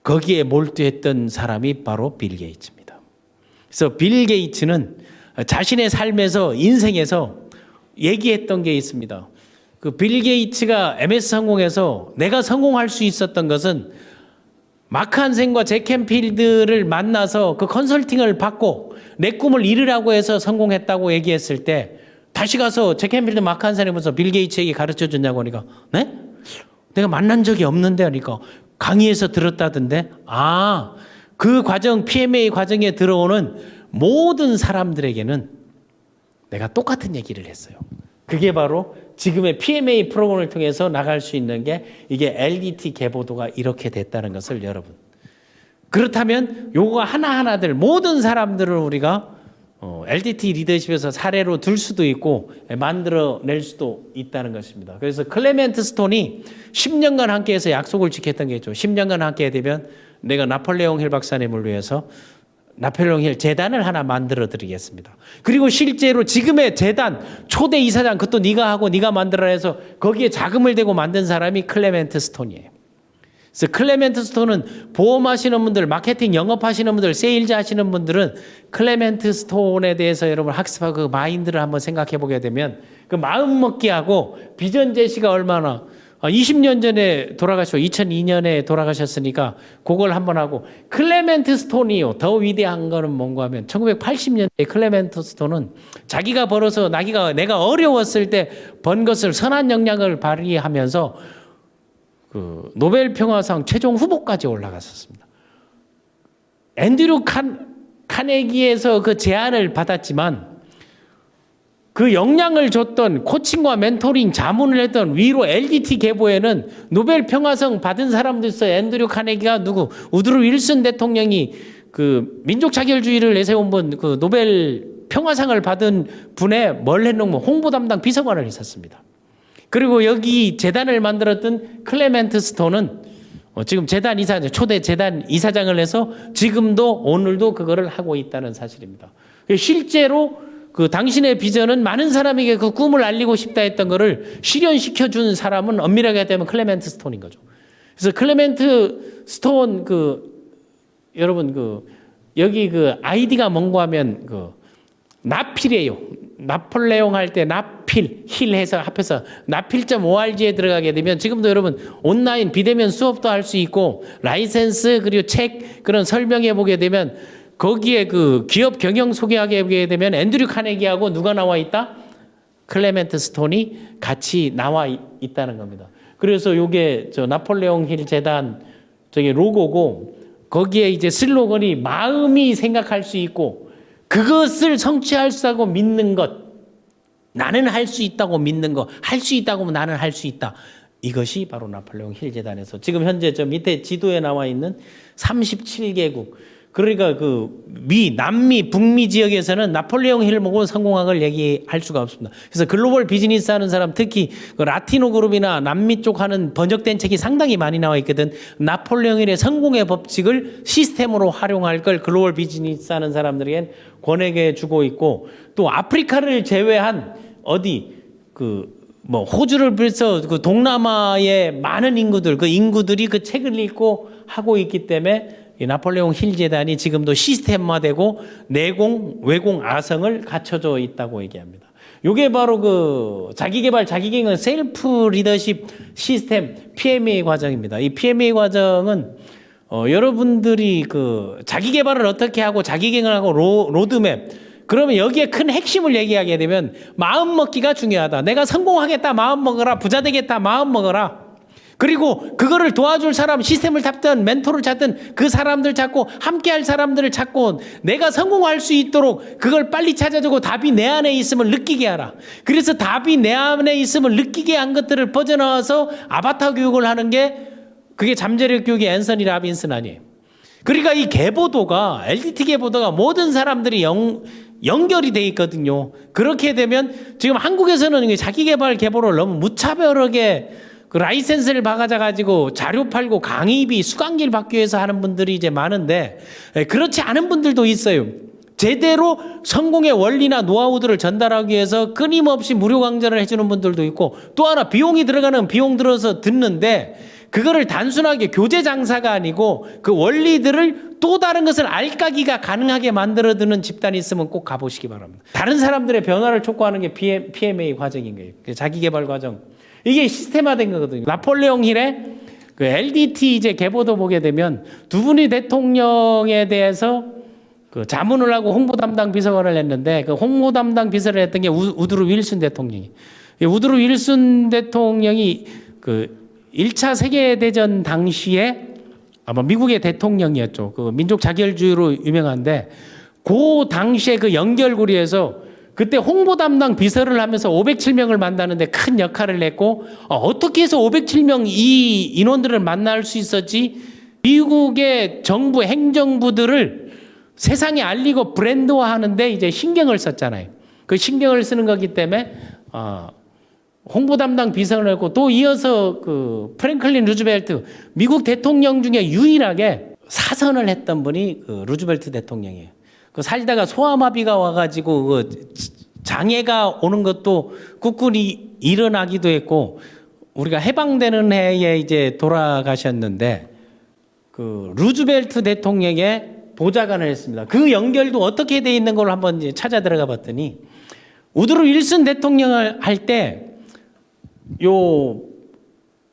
A: 거기에 몰두했던 사람이 바로 빌 게이츠입니다. 그래서 빌 게이츠는 자신의 삶에서 인생에서 얘기했던 게 있습니다. 그 빌 게이츠가 MS 성공해서 내가 성공할 수 있었던 것은 마크 한센과 잭 캔필드를 만나서 그 컨설팅을 받고 내 꿈을 이루라고 해서 성공했다고 얘기했을 때 다시 가서 잭 캔필드, 마크 한센에 보면서 빌 게이츠에게 가르쳐 줬냐고 하니까 네? 내가 만난 적이 없는데 하니까 강의에서 들었다던데. 그 과정, PMA 과정에 들어오는 모든 사람들에게는 내가 똑같은 얘기를 했어요. 그게 바로 지금의 PMA 프로그램을 통해서 나갈 수 있는 게 이게 LDT 계보도가 이렇게 됐다는 것을 여러분. 그렇다면 요거 하나하나들 모든 사람들을 우리가 LDT 리더십에서 사례로 들 수도 있고 만들어낼 수도 있다는 것입니다. 그래서 클레멘트 스톤이 10년간 함께해서 약속을 지켰던 게 있죠. 10년간 함께 되면 내가 나폴레옹 힐 박사님을 위해서 나폴레옹 힐 재단을 하나 만들어 드리겠습니다. 그리고 실제로 지금의 재단 초대 이사장 그것도 네가 하고 네가 만들어라 해서 거기에 자금을 대고 만든 사람이 클레멘트 스톤이에요. 그래서 클레멘트 스톤은 보험하시는 분들, 마케팅 영업하시는 분들, 세일즈 하시는 분들은 클레멘트 스톤에 대해서 여러분 학습하고 그 마인드를 한번 생각해 보게 되면 그 마음 먹기 하고 비전 제시가 얼마나 20년 전에 돌아가시고 2002년에 돌아가셨으니까 그걸 한번 하고 클레멘트 스톤이요. 더 위대한 거는 뭔가 하면 1980년대 클레멘트 스톤은 자기가 벌어서 내가 어려웠을 때 번 것을 선한 역량을 발휘하면서 그 노벨 평화상 최종 후보까지 올라갔었습니다. 앤드류 카네기에서 그 제안을 받았지만 그 역량을 줬던 코칭과 멘토링 자문을 했던 위로 LDT 계보에는 노벨 평화상 받은 사람도 있어요. 앤드류 카네기가 누구? 우드로 윌슨 대통령이 그 민족 자결주의를 내세운 분, 그 노벨 평화상을 받은 분의 뭘 했는가? 홍보 담당 비서관을 했었습니다. 그리고 여기 재단을 만들었던 클레멘트 스톤은 지금 재단 이사장, 초대 재단 이사장을 해서 지금도 오늘도 그거를 하고 있다는 사실입니다. 실제로 그 당신의 비전은 많은 사람에게 그 꿈을 알리고 싶다 했던 거를 실현시켜 준 사람은 엄밀하게 하면 클레멘트 스톤인 거죠. 그래서 클레멘트 스톤 여러분 여기 아이디가 뭔가 하면 나필이에요. 나폴레옹 할 때 나필, 힐 해서 합해서 나필.org에 들어가게 되면 지금도 여러분 온라인 비대면 수업도 할 수 있고 라이센스 그리고 책 그런 설명해 보게 되면 거기에 그 기업 경영 소개하게 보게 되면 앤드류 카네기하고 누가 나와 있다? 클레멘트 스톤이 같이 나와 있다는 겁니다. 그래서 요게 나폴레옹 힐 재단 저게 로고고 거기에 이제 슬로건이 마음이 생각할 수 있고 그것을 성취할 수 있다고 믿는 것. 나는 할 수 있다고 믿는 것. 할 수 있다고 하면 나는 할 수 있다. 이것이 바로 나폴레옹 힐 재단에서 지금 현재 저 밑에 지도에 나와 있는 37개국. 그러니까 남미, 북미 지역에서는 나폴레옹 힐 보고 성공한 걸 얘기할 수가 없습니다. 그래서 글로벌 비즈니스 하는 사람 특히 그 라티노 그룹이나 남미 쪽 하는 번역된 책이 상당히 많이 나와 있거든. 나폴레옹 힐의 성공의 법칙을 시스템으로 활용할 걸 글로벌 비즈니스 하는 사람들에겐 권하게 주고 있고 또 아프리카를 제외한 호주를 비롯해서 그 동남아의 많은 인구들, 그 인구들이 그 책을 읽고 하고 있기 때문에 이 나폴레옹 힐 재단이 지금도 시스템화되고 내공, 외공, 아성을 갖춰져 있다고 얘기합니다. 요게 바로 그 자기개발, 자기갱은 셀프 리더십 시스템 PMA 과정입니다. 이 PMA 과정은 여러분들이 그 자기개발을 어떻게 하고 자기갱을 하고 로드맵, 그러면 여기에 큰 핵심을 얘기하게 되면 마음 먹기가 중요하다. 내가 성공하겠다 마음 먹어라. 부자 되겠다 마음 먹어라. 그리고 그거를 도와줄 사람, 시스템을 잡든 멘토를 찾든 그 사람들 찾고 함께할 사람들을 찾고 내가 성공할 수 있도록 그걸 빨리 찾아주고 답이 내 안에 있음을 느끼게 하라. 그래서 답이 내 안에 있음을 느끼게 한 것들을 퍼져나와서 아바타 교육을 하는 게 그게 잠재력 교육의 앤서니 라빈슨 아니에요. 그러니까 이 계보도가 LDT 계보도가 모든 사람들이 연결이 돼 있거든요. 그렇게 되면 지금 한국에서는 자기개발 계보를 너무 무차별하게 그 라이센스를 박아가지고 자료 팔고 강의비 수강기를 받기 위해서 하는 분들이 이제 많은데 그렇지 않은 분들도 있어요. 제대로 성공의 원리나 노하우들을 전달하기 위해서 끊임없이 무료 강좌를 해주는 분들도 있고 또 하나 비용이 들어가는 비용 들어서 듣는데 그거를 단순하게 교재 장사가 아니고 그 원리들을 또 다른 것을 알까기가 가능하게 만들어두는 집단이 있으면 꼭 가보시기 바랍니다. 다른 사람들의 변화를 촉구하는 게 PMA 과정인 거예요. 자기개발 과정. 이게 시스템화된 거거든요. 나폴레옹 힐의 그 LDT 이제 계보도 보게 되면 두 분이 대통령에 대해서 그 자문을 하고 홍보 담당 비서관을 했는데 그 홍보 담당 비서를 했던 게 우드로 윌슨 대통령이. 우드로 윌슨 대통령이 그 1차 세계대전 당시에 아마 미국의 대통령이었죠. 그 민족 자결주의로 유명한데 그 당시에 그 연결고리에서 그때 홍보 담당 비서를 하면서 507명을 만나는데 큰 역할을 했고 어떻게 해서 507명 이 인원들을 만날 수 있었지? 미국의 정부 행정부들을 세상에 알리고 브랜드화하는데 이제 신경을 썼잖아요. 그 신경을 쓰는 거기 때문에 홍보 담당 비서를 했고 또 이어서 그 프랭클린 루즈벨트 미국 대통령 중에 유일하게 사선을 했던 분이 그 루즈벨트 대통령이에요. 그 살다가 소아마비가 와가지고 그 장애가 오는 것도 꿋꿋이 일어나기도 했고 우리가 해방되는 해에 이제 돌아가셨는데 그 루즈벨트 대통령의 보좌관을 했습니다. 그 연결도 어떻게 돼 있는 걸 한번 이제 찾아 들어가 봤더니 우드로 윌슨 대통령을 할 때 요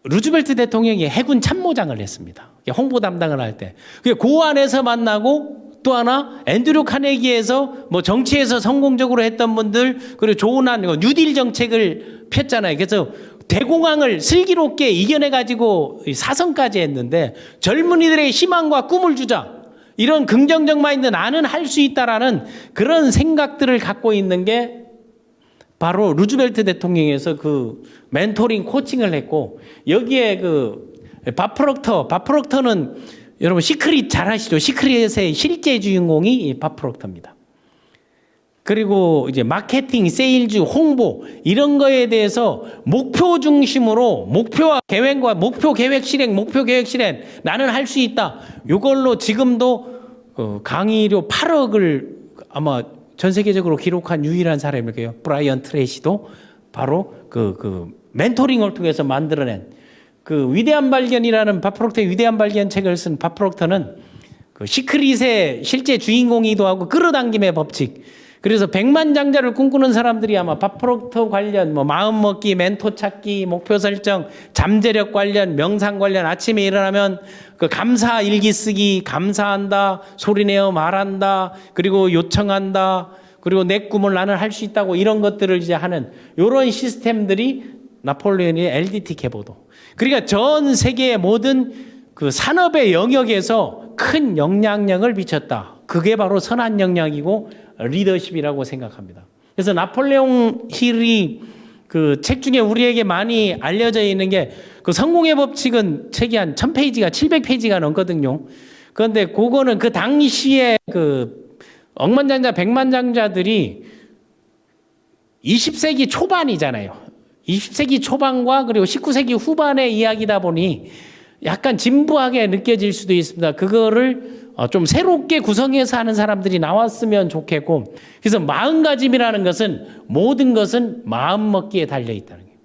A: 루즈벨트 대통령이 해군 참모장을 했습니다. 홍보 담당을 할 때. 그 안에서 만나고 또 하나 앤드류 카네기에서 뭐 정치에서 성공적으로 했던 분들 그리고 조은한 뉴딜 정책을 폈잖아요. 그래서 대공황을 슬기롭게 이겨내 가지고 사선까지 했는데 젊은이들의 희망과 꿈을 주자. 이런 긍정적 마인드 나는 할 수 있다라는 그런 생각들을 갖고 있는 게 바로 루즈벨트 대통령에서 그 멘토링 코칭을 했고 여기에 그 밥 프록터는 여러분 시크릿 잘 아시죠? 시크릿의 실제 주인공이 밥 프록터입니다. 그리고 이제 마케팅, 세일즈, 홍보 이런 거에 대해서 목표 중심으로 목표와 계획과 목표 계획 실행 나는 할 수 있다. 이걸로 지금도 강의료 8억을 아마 전 세계적으로 기록한 유일한 사람일 거예요. 브라이언 트레이시도 바로 그 멘토링을 통해서 만들어낸 그 위대한 발견이라는 밥 프록터의 위대한 발견 책을 쓴 밥 프록터는 그 시크릿의 실제 주인공이기도 하고 끌어당김의 법칙. 그래서 백만장자를 꿈꾸는 사람들이 아마 밥 프록터 관련 뭐 마음먹기, 멘토 찾기, 목표 설정, 잠재력 관련, 명상 관련 아침에 일어나면 그 감사 일기 쓰기, 감사한다, 소리내어 말한다, 그리고 요청한다, 그리고 내 꿈을 나는 할 수 있다고 이런 것들을 이제 하는 이런 시스템들이 나폴레옹의 LDT 계보도. 그러니까 전 세계의 모든 그 산업의 영역에서 큰 영향력을 미쳤다. 그게 바로 선한 영향이고 리더십이라고 생각합니다. 그래서 나폴레옹 힐이 그 책 중에 우리에게 많이 알려져 있는 게 그 성공의 법칙은 책이 한 1000페이지가 700페이지가 넘거든요. 그런데 그거는 그 당시에 그 억만장자, 백만장자들이 20세기 초반이잖아요. 20세기 초반과 그리고 19세기 후반의 이야기다 보니 약간 진부하게 느껴질 수도 있습니다. 그거를 좀 새롭게 구성해서 하는 사람들이 나왔으면 좋겠고, 그래서 마음가짐이라는 것은 모든 것은 마음먹기에 달려 있다는 거예요.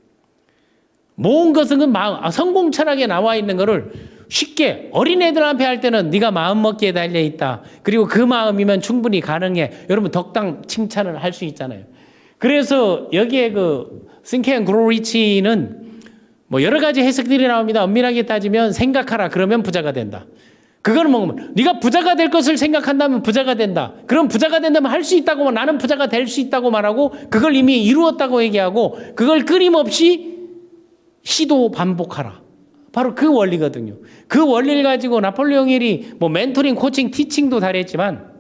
A: 모든 것은 그 마음, 성공 철학에 나와 있는 거를 쉽게 어린애들한테 할 때는 네가 마음먹기에 달려 있다. 그리고 그 마음이면 충분히 가능해. 여러분 덕당 칭찬을 할 수 있잖아요. 그래서 여기에 그 Think and Grow Rich는 뭐 여러 가지 해석들이 나옵니다. 엄밀하게 따지면 생각하라 그러면 부자가 된다. 그거는 뭐 네가 부자가 될 것을 생각한다면 부자가 된다. 그럼 부자가 된다면 할 수 있다고 뭐 나는 부자가 될 수 있다고 말하고 그걸 이미 이루었다고 얘기하고 그걸 끊임없이 시도 반복하라. 바로 그 원리거든요. 그 원리를 가지고 나폴레옹 힐이 뭐 멘토링, 코칭, 티칭도 다했지만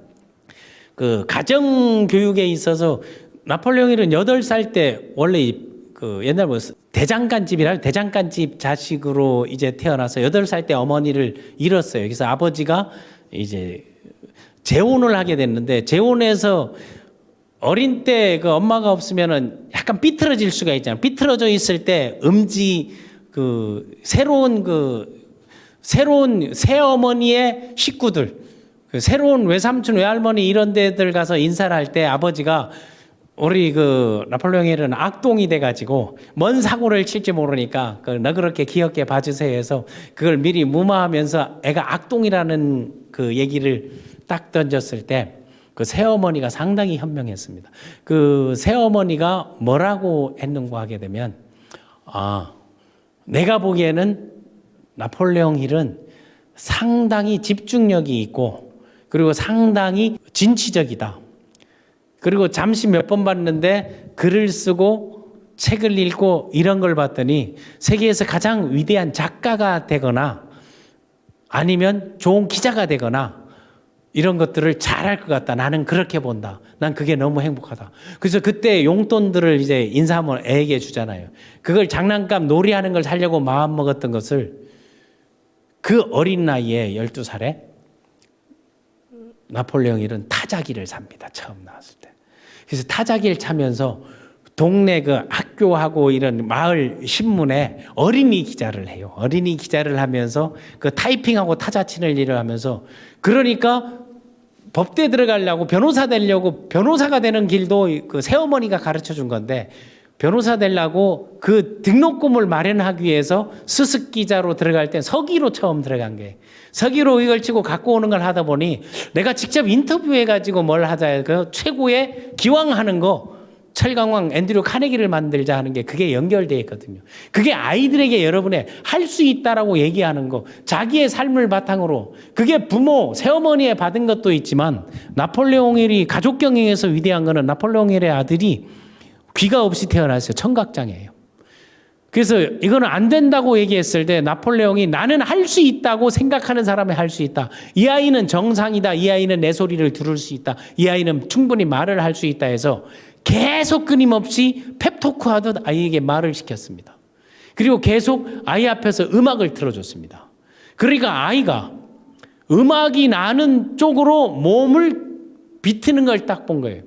A: 그 가정 교육에 있어서 나폴레옹 힐은 8살 때 원래 그 옛날 뭐 대장간집 자식으로 이제 태어나서 8살 때 어머니를 잃었어요. 그래서 아버지가 이제 재혼을 하게 됐는데 재혼해서 어린 때 그 엄마가 없으면은 약간 삐뚤어질 수가 있잖아요. 삐뚤어져 있을 때 그 새로운 새어머니의 식구들, 그 새로운 외삼촌, 외할머니 이런 데들 가서 인사를 할 때 아버지가 우리 그 나폴레옹 힐은 악동이 돼가지고 뭔 사고를 칠지 모르니까 너 그렇게 귀엽게 봐주세요 해서 그걸 미리 무마하면서 애가 악동이라는 그 얘기를 딱 던졌을 때 그 새어머니가 상당히 현명했습니다. 그 새어머니가 뭐라고 했는가 하게 되면 내가 보기에는 나폴레옹 힐은 상당히 집중력이 있고 그리고 상당히 진취적이다. 그리고 잠시 몇 번 봤는데 글을 쓰고 책을 읽고 이런 걸 봤더니 세계에서 가장 위대한 작가가 되거나 아니면 좋은 기자가 되거나 이런 것들을 잘할 것 같다. 나는 그렇게 본다. 난 그게 너무 행복하다. 그래서 그때 용돈들을 이제 인사하면 애에게 주잖아요. 그걸 장난감 놀이하는 걸 사려고 마음먹었던 것을 그 어린 나이에 12살에 나폴레옹 힐은 타자기를 삽니다. 처음 나왔을 때. 그래서 타자기를 차면서 동네 그 학교하고 이런 마을 신문에 어린이 기자를 해요. 어린이 기자를 하면서 그 타이핑하고 타자 치는 일을 하면서 그러니까 법대 들어가려고 변호사 되려고 변호사가 되는 길도 그 새어머니가 가르쳐 준 건데 변호사 되려고 그 등록금을 마련하기 위해서 수습 기자로 들어갈 때 서기로 처음 들어간 거예요. 서기로 이걸 치고 갖고 오는 걸 하다 보니 내가 직접 인터뷰해가지고 뭘 하자. 그 최고의 기왕하는 거 철강왕 앤드류 카네기를 만들자 하는 게 그게 연결되어 있거든요. 그게 아이들에게 여러분의 할 수 있다라고 얘기하는 거 자기의 삶을 바탕으로 그게 부모 새어머니에 받은 것도 있지만 나폴레옹 힐이 가족 경영에서 위대한 거는 나폴레옹 힐의 아들이 귀가 없이 태어났어요. 청각장애예요. 그래서 이거는 안 된다고 얘기했을 때 나폴레옹이 나는 할 수 있다고 생각하는 사람이 할 수 있다. 이 아이는 정상이다. 이 아이는 내 소리를 들을 수 있다. 이 아이는 충분히 말을 할 수 있다 해서 계속 끊임없이 펩토크 하듯 아이에게 말을 시켰습니다. 그리고 계속 아이 앞에서 음악을 틀어줬습니다. 그러니까 아이가 음악이 나는 쪽으로 몸을 비트는 걸 딱 본 거예요.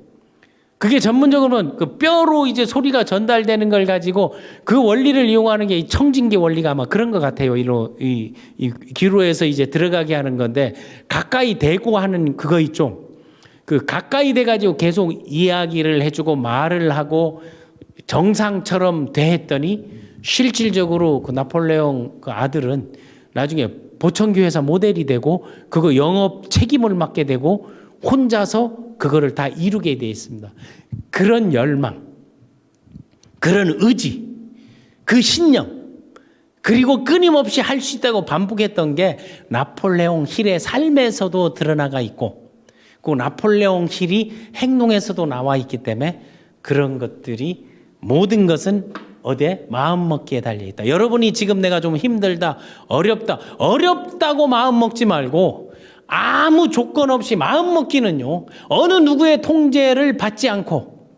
A: 그게 전문적으로는 그 뼈로 이제 소리가 전달되는 걸 가지고 그 원리를 이용하는 게 이 청진기 원리가 아마 그런 것 같아요. 이 귀로에서 이제 들어가게 하는 건데 가까이 대고 하는 그거 있죠. 그 가까이 돼가지고 계속 이야기를 해주고 말을 하고 정상처럼 대했더니 실질적으로 그 나폴레옹 그 아들은 나중에 보청기 회사 모델이 되고 그거 영업 책임을 맡게 되고 혼자서 그거를 다 이루게 돼 있습니다. 그런 열망, 그런 의지, 그 신념, 그리고 끊임없이 할 수 있다고 반복했던 게 나폴레옹 힐의 삶에서도 드러나가 있고 그 나폴레옹 힐이 행동에서도 나와 있기 때문에 그런 것들이 모든 것은 어디에? 마음먹기에 달려있다. 여러분이 지금 내가 좀 힘들다, 어렵다고 마음먹지 말고 아무 조건 없이 마음먹기는요. 어느 누구의 통제를 받지 않고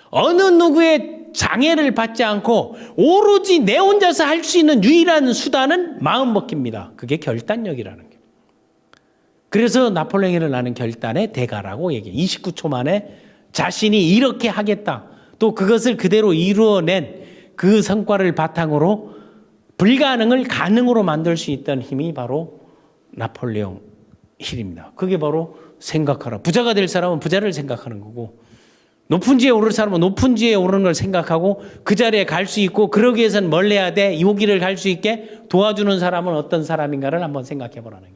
A: 어느 누구의 장애를 받지 않고 오로지 내 혼자서 할 수 있는 유일한 수단은 마음먹기입니다. 그게 결단력이라는 게. 그래서 나폴레옹 힐은 나는 결단의 대가라고 얘기해. 29초 만에 자신이 이렇게 하겠다. 또 그것을 그대로 이루어낸 그 성과를 바탕으로 불가능을 가능으로 만들 수 있던 힘이 바로 나폴레옹 힐입니다. 그게 바로 생각하라. 부자가 될 사람은 부자를 생각하는 거고 높은 지에 오를 사람은 높은 지에 오르는 걸 생각하고 그 자리에 갈 수 있고 그러기 위해서는 뭘 해야 돼? 여기를 갈 수 있게 도와주는 사람은 어떤 사람인가를 한번 생각해 보라는 게.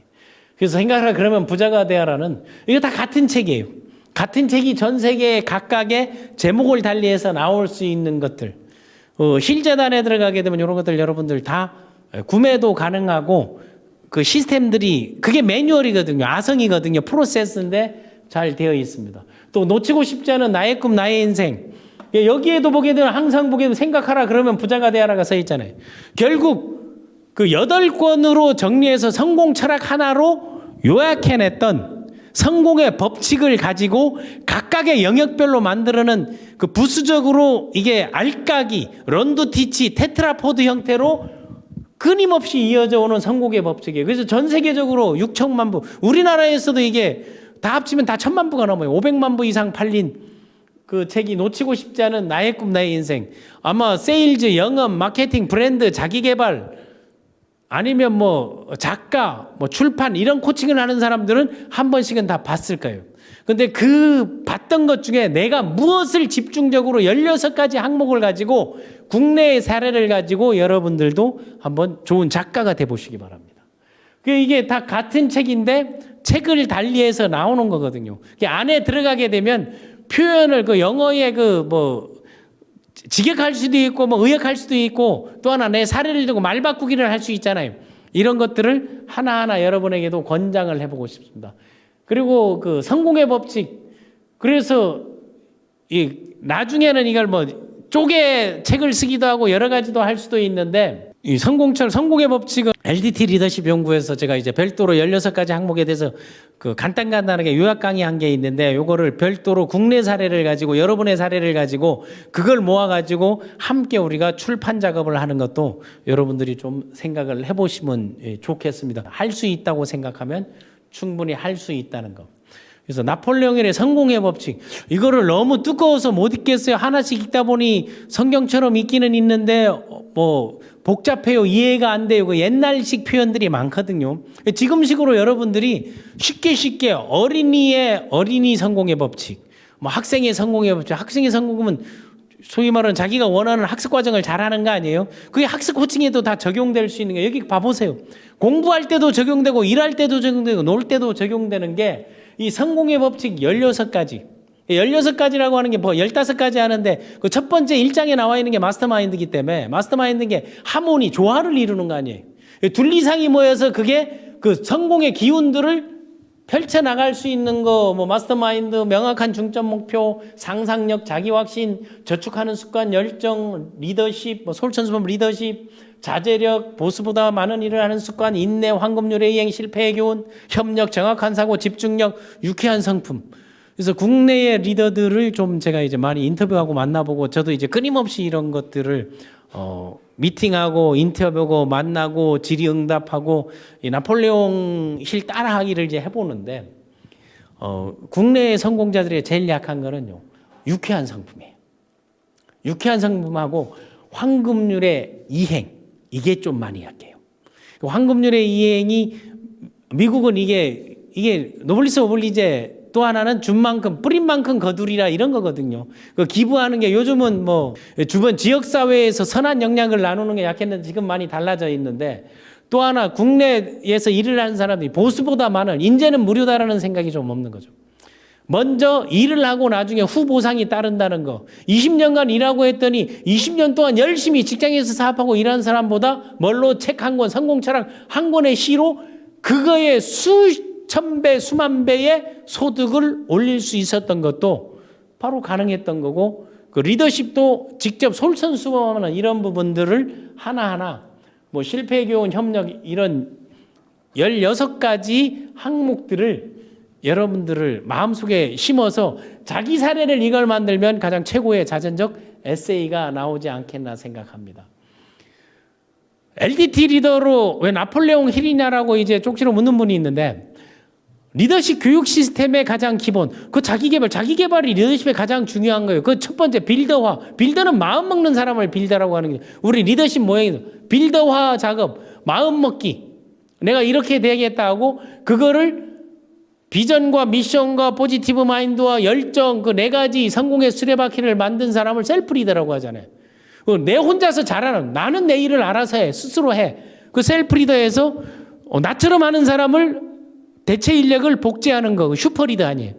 A: 그래서 생각하라 그러면 부자가 되어라는 이거 다 같은 책이에요. 같은 책이 전 세계 각각의 제목을 달리해서 나올 수 있는 것들. 힐재단에 들어가게 되면 이런 것들 여러분들 다 구매도 가능하고 그 시스템들이 그게 매뉴얼이거든요. 아성이거든요. 프로세스인데 잘 되어 있습니다. 또 놓치고 싶지 않은 나의 꿈, 나의 인생. 여기에도 보게 되면 항상 보게 되면 생각하라 그러면 부자가 되어라가 써 있잖아요. 결국 그 8권으로 정리해서 성공 철학 하나로 요약해냈던 성공의 법칙을 가지고 각각의 영역별로 만들어낸 그 부수적으로 이게 알까기, 런두 티치, 테트라포드 형태로 끊임없이 이어져 오는 성공의 법칙이에요. 그래서 전 세계적으로 6천만 부, 우리나라에서도 이게 다 합치면 다 1,000만 부가 넘어요. 500만 부 이상 팔린 그 책이 놓치고 싶지 않은 나의 꿈, 나의 인생. 아마 세일즈, 영업, 마케팅, 브랜드, 자기개발 아니면 뭐 작가, 뭐 출판 이런 코칭을 하는 사람들은 한 번씩은 다 봤을 거예요. 근데 그 봤던 것 중에 내가 무엇을 집중적으로 16가지 항목을 가지고 국내의 사례를 가지고 여러분들도 한번 좋은 작가가 돼 보시기 바랍니다. 이게 다 같은 책인데 책을 달리해서 나오는 거거든요. 안에 들어가게 되면 표현을 그 영어의 그 뭐 직역할 수도 있고 뭐 의역할 수도 있고 또 하나 내 사례를 들고 말 바꾸기를 할 수 있잖아요. 이런 것들을 하나하나 여러분에게도 권장을 해보고 싶습니다. 그리고 그 성공의 법칙. 그래서 이 나중에는 이걸 뭐 쪼개 책을 쓰기도 하고 여러 가지도 할 수도 있는데 이 성공의 법칙은 LDT 리더십 연구에서 제가 이제 별도로 16가지 항목에 대해서 그 간단하게 요약 강의한 게 있는데 요거를 별도로 국내 사례를 가지고 여러분의 사례를 가지고 그걸 모아 가지고 함께 우리가 출판 작업을 하는 것도 여러분들이 좀 생각을 해보시면 좋겠습니다. 할 수 있다고 생각하면 충분히 할 수 있다는 거. 그래서 나폴레옹의 성공의 법칙 이거를 너무 두꺼워서 못 읽겠어요. 하나씩 읽다 보니 성경처럼 읽기는 있는데 뭐 복잡해요. 이해가 안 돼요. 그 옛날식 표현들이 많거든요. 지금식으로 여러분들이 쉽게 어린이 성공의 법칙, 뭐 학생의 성공의 법칙. 학생의 성공은 소위 말하는 자기가 원하는 학습 과정을 잘하는 거 아니에요? 그게 학습 코칭에도 다 적용될 수 있는 게 여기 봐보세요. 공부할 때도 적용되고 일할 때도 적용되고 놀 때도 적용되는 게 이 성공의 법칙 16가지. 16가지라고 하는 게 뭐 15가지 하는데 그 첫 번째 1장에 나와 있는 게 마스터마인드이기 때문에 마스터마인드인 게 하모니, 조화를 이루는 거 아니에요. 둘 이상이 모여서 그게 그 성공의 기운들을 펼쳐나갈 수 있는 거, 뭐 마스터마인드, 명확한 중점 목표, 상상력, 자기확신, 저축하는 습관, 열정, 리더십, 뭐 솔천수범 리더십, 자제력, 보스보다 많은 일을 하는 습관, 인내, 황금률의 이행, 실패의 교훈, 협력, 정확한 사고, 집중력, 유쾌한 성품. 그래서 국내의 리더들을 좀 제가 이제 많이 인터뷰하고 만나보고 저도 이제 끊임없이 이런 것들을 미팅하고 인터뷰하고 만나고 질의응답하고 이 나폴레옹 실 따라하기를 이제 해보는데 국내의 성공자들의 제일 약한 거는요 유쾌한 성품이에요. 유쾌한 성품하고 황금률의 이행 이게 좀 많이 약해요. 황금률의 이행이 미국은 이게 노블리스 오블리제 또 하나는 준 만큼 뿌린 만큼 거두리라 이런 거거든요. 그 기부하는 게 요즘은 뭐 주변 지역 사회에서 선한 영향을 나누는 게 약했는데 지금 많이 달라져 있는데 또 하나 국내에서 일을 하는 사람들이 보수보다 많은 인재는 무료다라는 생각이 좀 없는 거죠. 먼저 일을 하고 나중에 후보상이 따른다는 거. 20년간 일하고 했더니 20년 동안 열심히 직장에서 사업하고 일하는 사람보다 뭘로 책 한 권, 성공철학 한 권의 시로 그거의 수천 배, 수만 배의 소득을 올릴 수 있었던 것도 바로 가능했던 거고 그 리더십도 직접 솔선수범하는 이런 부분들을 하나하나 뭐 실패의 교훈, 협력 이런 16가지 항목들을 여러분들을 마음속에 심어서 자기 사례를 이걸 만들면 가장 최고의 자전적 에세이가 나오지 않겠나 생각합니다. LDT 리더로 왜 나폴레옹 힐이냐라고 이제 쪽지로 묻는 분이 있는데 리더십 교육 시스템의 가장 기본 그 자기개발이 리더십의 가장 중요한 거예요. 그 첫 번째 빌더화. 빌더는 마음 먹는 사람을 빌더라고 하는 게 우리 리더십 모양이 빌더화 작업, 마음 먹기. 내가 이렇게 되겠다 하고 그거를 비전과 미션과 포지티브 마인드와 열정 그 4가지 성공의 수레바퀴를 만든 사람을 셀프 리더라고 하잖아요. 내 혼자서 잘하는 나는 내 일을 알아서 해 스스로 해. 그 셀프 리더에서 나처럼 하는 사람을 대체 인력을 복제하는 거 슈퍼 리더 아니에요.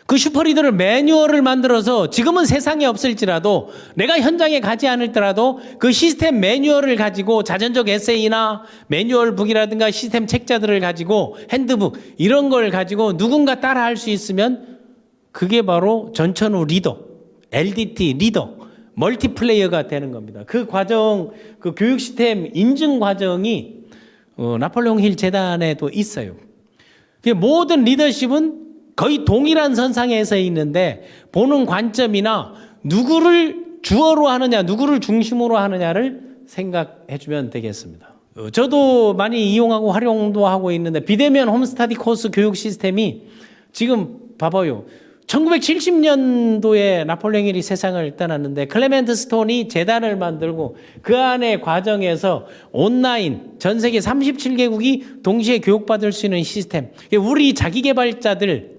A: 그 슈퍼리더를 매뉴얼을 만들어서 지금은 세상에 없을지라도 내가 현장에 가지 않을더라도 그 시스템 매뉴얼을 가지고 자전적 에세이나 매뉴얼북이라든가 시스템 책자들을 가지고 핸드북 이런 걸 가지고 누군가 따라할 수 있으면 그게 바로 전천후 리더, LDT 리더, 멀티플레이어가 되는 겁니다. 그 과정, 그 교육 시스템 인증 과정이 나폴레옹 힐 재단에도 있어요. 모든 리더십은 거의 동일한 선상에 서 있는데 보는 관점이나 누구를 주어로 하느냐, 누구를 중심으로 하느냐를 생각해 주면 되겠습니다. 저도 많이 이용하고 활용도 하고 있는데 비대면 홈스터디 코스 교육 시스템이 지금 봐봐요. 1970년도에 나폴레옹 힐이 세상을 떠났는데 클레멘트 스톤이 재단을 만들고 그 안에 과정에서 온라인 전 세계 37개국이 동시에 교육받을 수 있는 시스템. 우리 자기개발자들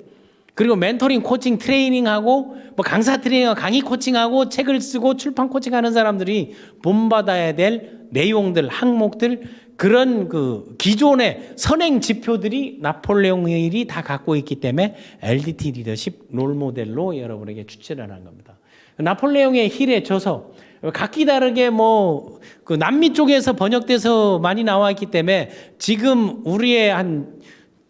A: 그리고 멘토링, 코칭, 트레이닝하고 뭐 강사 트레이닝, 강의 코칭하고 책을 쓰고 출판 코칭하는 사람들이 본받아야 될 내용들, 항목들 그런 그 기존의 선행 지표들이 나폴레옹 힐이 다 갖고 있기 때문에 LDT 리더십 롤모델로 여러분에게 추천을 한 겁니다. 나폴레옹의 힐에 져서 각기 다르게 뭐 그 남미 쪽에서 번역돼서 많이 나와 있기 때문에 지금 우리의 한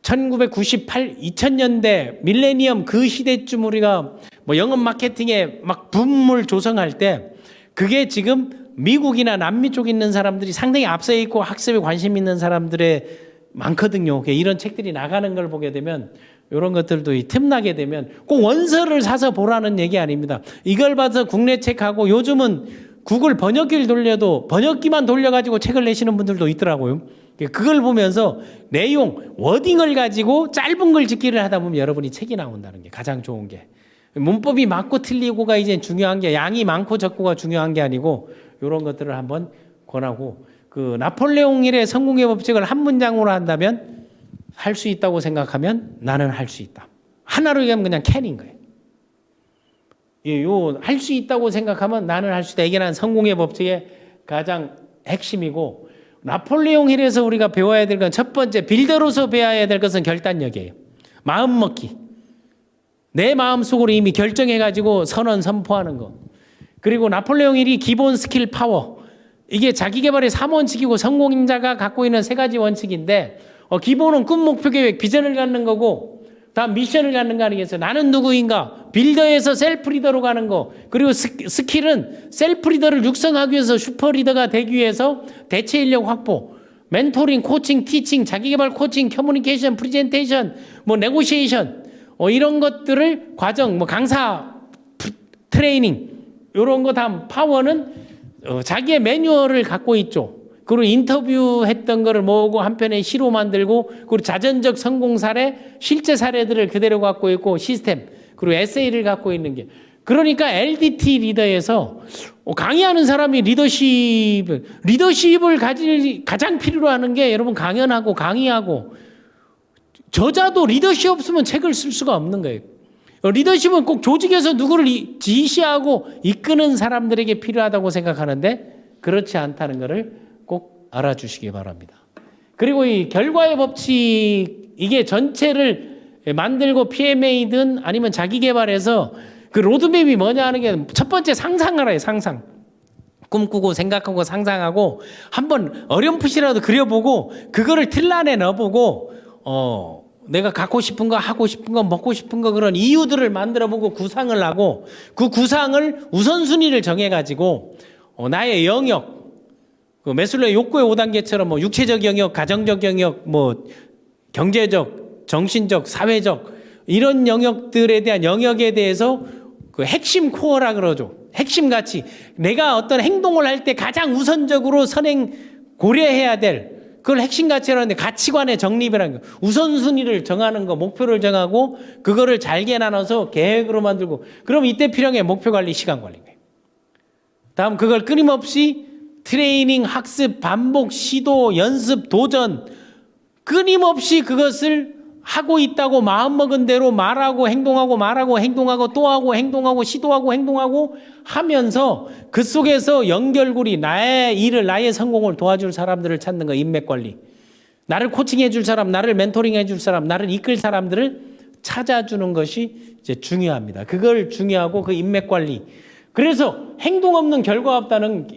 A: 1998, 2000년대 밀레니엄 그 시대쯤 우리가 뭐 영업 마케팅에 막 붐을 조성할 때 그게 지금 미국이나 남미 쪽에 있는 사람들이 상당히 앞서 있고 학습에 관심 있는 사람들의 많거든요. 이런 책들이 나가는 걸 보게 되면 이런 것들도 틈나게 되면 꼭 원서를 사서 보라는 얘기 아닙니다. 이걸 봐서 국내 책하고 요즘은 구글 번역기를 돌려도 번역기만 돌려가지고 책을 내시는 분들도 있더라고요. 그걸 보면서 내용, 워딩을 가지고 짧은 걸 짓기를 하다 보면 여러분이 책이 나온다는 게 가장 좋은 게. 문법이 맞고 틀리고가 이제 중요한 게 양이 많고 적고가 중요한 게 아니고 이런 것들을 한번 권하고 그 나폴레옹 힐의 성공의 법칙을 한 문장으로 한다면 할 수 있다고 생각하면 나는 할 수 있다. 하나로 얘기하면 그냥 캔인 거예요. 요 할 수 있다고 생각하면 나는 할 수 있다. 이게 난 성공의 법칙의 가장 핵심이고 나폴레옹 힐에서 우리가 배워야 될 건 첫 번째 빌더로서 배워야 될 것은 결단력이에요. 마음 먹기. 내 마음속으로 이미 결정해가지고 선언 선포하는 거. 그리고 나폴레옹 힐이 기본 스킬 파워. 이게 자기개발의 3원칙이고 성공자가 갖고 있는 3가지 원칙인데 기본은 꿈, 목표, 계획, 비전을 갖는 거고 다음 미션을 갖는 거 아니겠어요? 나는 누구인가? 빌더에서 셀프 리더로 가는 거. 그리고 스킬은 셀프 리더를 육성하기 위해서 슈퍼 리더가 되기 위해서 대체 인력 확보. 멘토링, 코칭, 티칭, 자기개발 코칭, 커뮤니케이션, 프레젠테이션, 뭐 네고시에이션 이런 것들을 과정, 뭐 강사 트레이닝 이런 거 다음 파워는 자기의 매뉴얼을 갖고 있죠. 그리고 인터뷰했던 거를 모으고 한편에 시로 만들고 그리고 자전적 성공 사례, 실제 사례들을 그대로 갖고 있고 시스템 그리고 에세이를 갖고 있는 게 그러니까 LDT 리더에서 강의하는 사람이 리더십을 가장 필요로 하는 게 여러분 강연하고 강의하고 저자도 리더십 없으면 책을 쓸 수가 없는 거예요. 리더십은 꼭 조직에서 누구를 지시하고 이끄는 사람들에게 필요하다고 생각하는데 그렇지 않다는 것을 꼭 알아주시기 바랍니다. 그리고 이 결과의 법칙 이게 전체를 만들고 PMA든 아니면 자기개발해서 그 로드맵이 뭐냐 하는 게 첫 번째 상상하라요. 상상. 꿈꾸고 생각하고 상상하고 한번 어렴풋이라도 그려보고 그거를 틀 안에 넣어보고 내가 갖고 싶은 거 하고 싶은 거 먹고 싶은 거 그런 이유들을 만들어보고 구상을 하고 그 구상을 우선순위를 정해가지고 나의 영역 그 메슬로의 욕구의 5단계처럼 뭐 육체적 영역, 가정적 영역, 뭐 경제적, 정신적, 사회적 이런 영역들에 대한 영역에 대해서 그 핵심 코어라 그러죠. 핵심 가치. 내가 어떤 행동을 할 때 가장 우선적으로 선행 고려해야 될 그걸 핵심 가치라고 하는데 가치관의 정립이라는 거. 우선순위를 정하는 거, 목표를 정하고 그거를 잘게 나눠서 계획으로 만들고 그럼 이때 필요한 게 목표 관리, 시간 관리인 거예요. 다음 그걸 끊임없이 트레이닝, 학습, 반복, 시도, 연습, 도전 끊임없이 그것을 하고 있다고 마음먹은 대로 말하고 행동하고 말하고 행동하고 또 하고 행동하고 시도하고 행동하고 하면서 그 속에서 연결고리 나의 일을 나의 성공을 도와줄 사람들을 찾는 거 인맥관리 나를 코칭해 줄 사람 나를 멘토링해 줄 사람 나를 이끌 사람들을 찾아주는 것이 이제 중요합니다. 그걸 중요하고 그 인맥 관리. 그래서 행동 없는 결과 없다는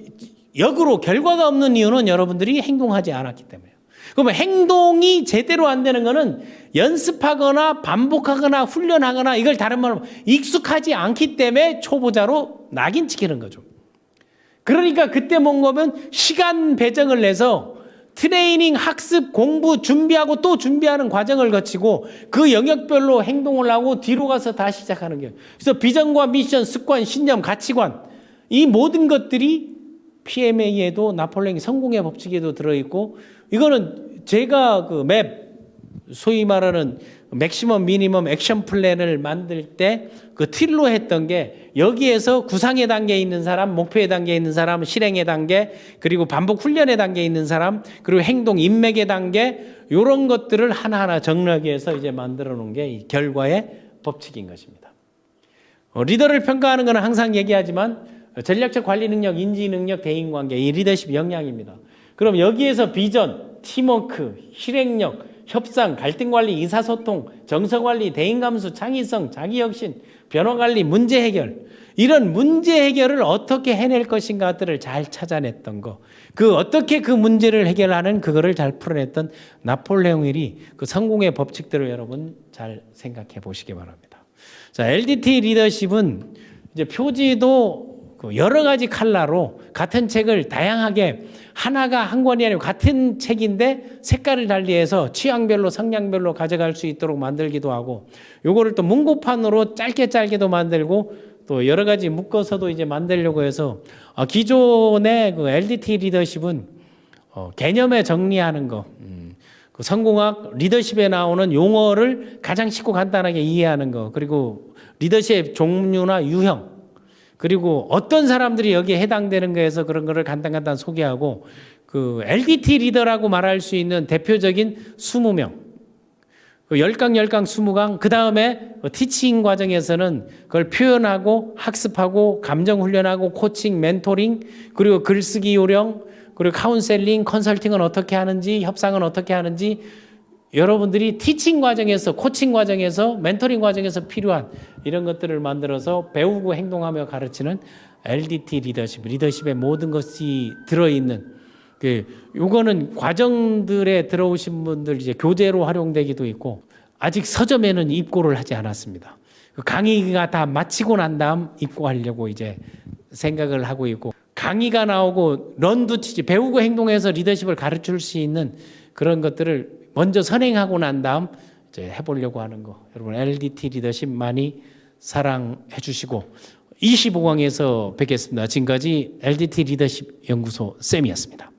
A: 역으로 결과가 없는 이유는 여러분들이 행동하지 않았기 때문에요. 그러면 행동이 제대로 안 되는 거는 연습하거나 반복하거나 훈련하거나 이걸 다른 말로 익숙하지 않기 때문에 초보자로 낙인 찍히는 거죠. 그러니까 그때 뭔가면 시간 배정을 내서 트레이닝, 학습, 공부, 준비하고 또 준비하는 과정을 거치고 그 영역별로 행동을 하고 뒤로 가서 다시 시작하는 거예요. 그래서 비전과 미션, 습관, 신념, 가치관 이 모든 것들이 PMA에도 나폴레옹 성공의 법칙에도 들어있고 이거는 제가 그 맵 소위 말하는 맥시멈 미니멈 액션 플랜을 만들 때 그 틸로 했던 게 여기에서 구상의 단계에 있는 사람, 목표의 단계에 있는 사람, 실행의 단계, 그리고 반복 훈련의 단계에 있는 사람, 그리고 행동 인맥의 단계 이런 것들을 하나하나 정리하기 위해서 이제 만들어 놓은 게 이 결과의 법칙인 것입니다. 리더를 평가하는 것은 항상 얘기하지만 전략적 관리 능력, 인지 능력, 대인 관계 이 리더십 역량입니다. 그럼 여기에서 비전, 팀워크, 실행력, 협상, 갈등 관리, 의사소통, 정서 관리, 대인 감수, 창의성, 자기 혁신, 변화 관리, 문제 해결 이런 문제 해결을 어떻게 해낼 것인가들을 잘 찾아냈던 거. 그 어떻게 그 문제를 해결하는 그거를 잘 풀어냈던 나폴레옹 힐이 그 성공의 법칙들을 여러분 잘 생각해 보시기 바랍니다. 자, LDT 리더십은 이제 표지도 여러 가지 컬러로 같은 책을 다양하게 하나가 한 권이 아니고 같은 책인데 색깔을 달리해서 취향별로 성향별로 가져갈 수 있도록 만들기도 하고 요거를 또 문고판으로 짧게도 만들고 또 여러 가지 묶어서도 이제 만들려고 해서 기존의 그 LDT 리더십은 개념에 정리하는 거 그 성공학 리더십에 나오는 용어를 가장 쉽고 간단하게 이해하는 거 그리고 리더십의 종류나 유형 그리고 어떤 사람들이 여기에 해당되는 거에서 그런 거를 간단간 소개하고 그 LDT 리더라고 말할 수 있는 대표적인 20명, 10강 20강, 그 다음에 티칭 과정에서는 그걸 표현하고 학습하고 감정 훈련하고 코칭, 멘토링, 그리고 글쓰기 요령, 그리고 카운셀링, 컨설팅은 어떻게 하는지, 협상은 어떻게 하는지 여러분들이 티칭 과정에서 코칭 과정에서 멘토링 과정에서 필요한 이런 것들을 만들어서 배우고 행동하며 가르치는 LDT 리더십의 모든 것이 들어있는 요거는 과정들에 들어오신 분들 이제 교재로 활용되기도 있고 아직 서점에는 입고를 하지 않았습니다. 강의가 다 마치고 난 다음 입고하려고 이제 생각을 하고 있고 강의가 나오고 런두치지 배우고 행동해서 리더십을 가르칠 수 있는 그런 것들을 먼저 선행하고 난 다음 이제 해보려고 하는 거. 여러분 LDT 리더십 많이 사랑해 주시고 25강에서 뵙겠습니다. 지금까지 LDT 리더십 연구소 쌤이었습니다.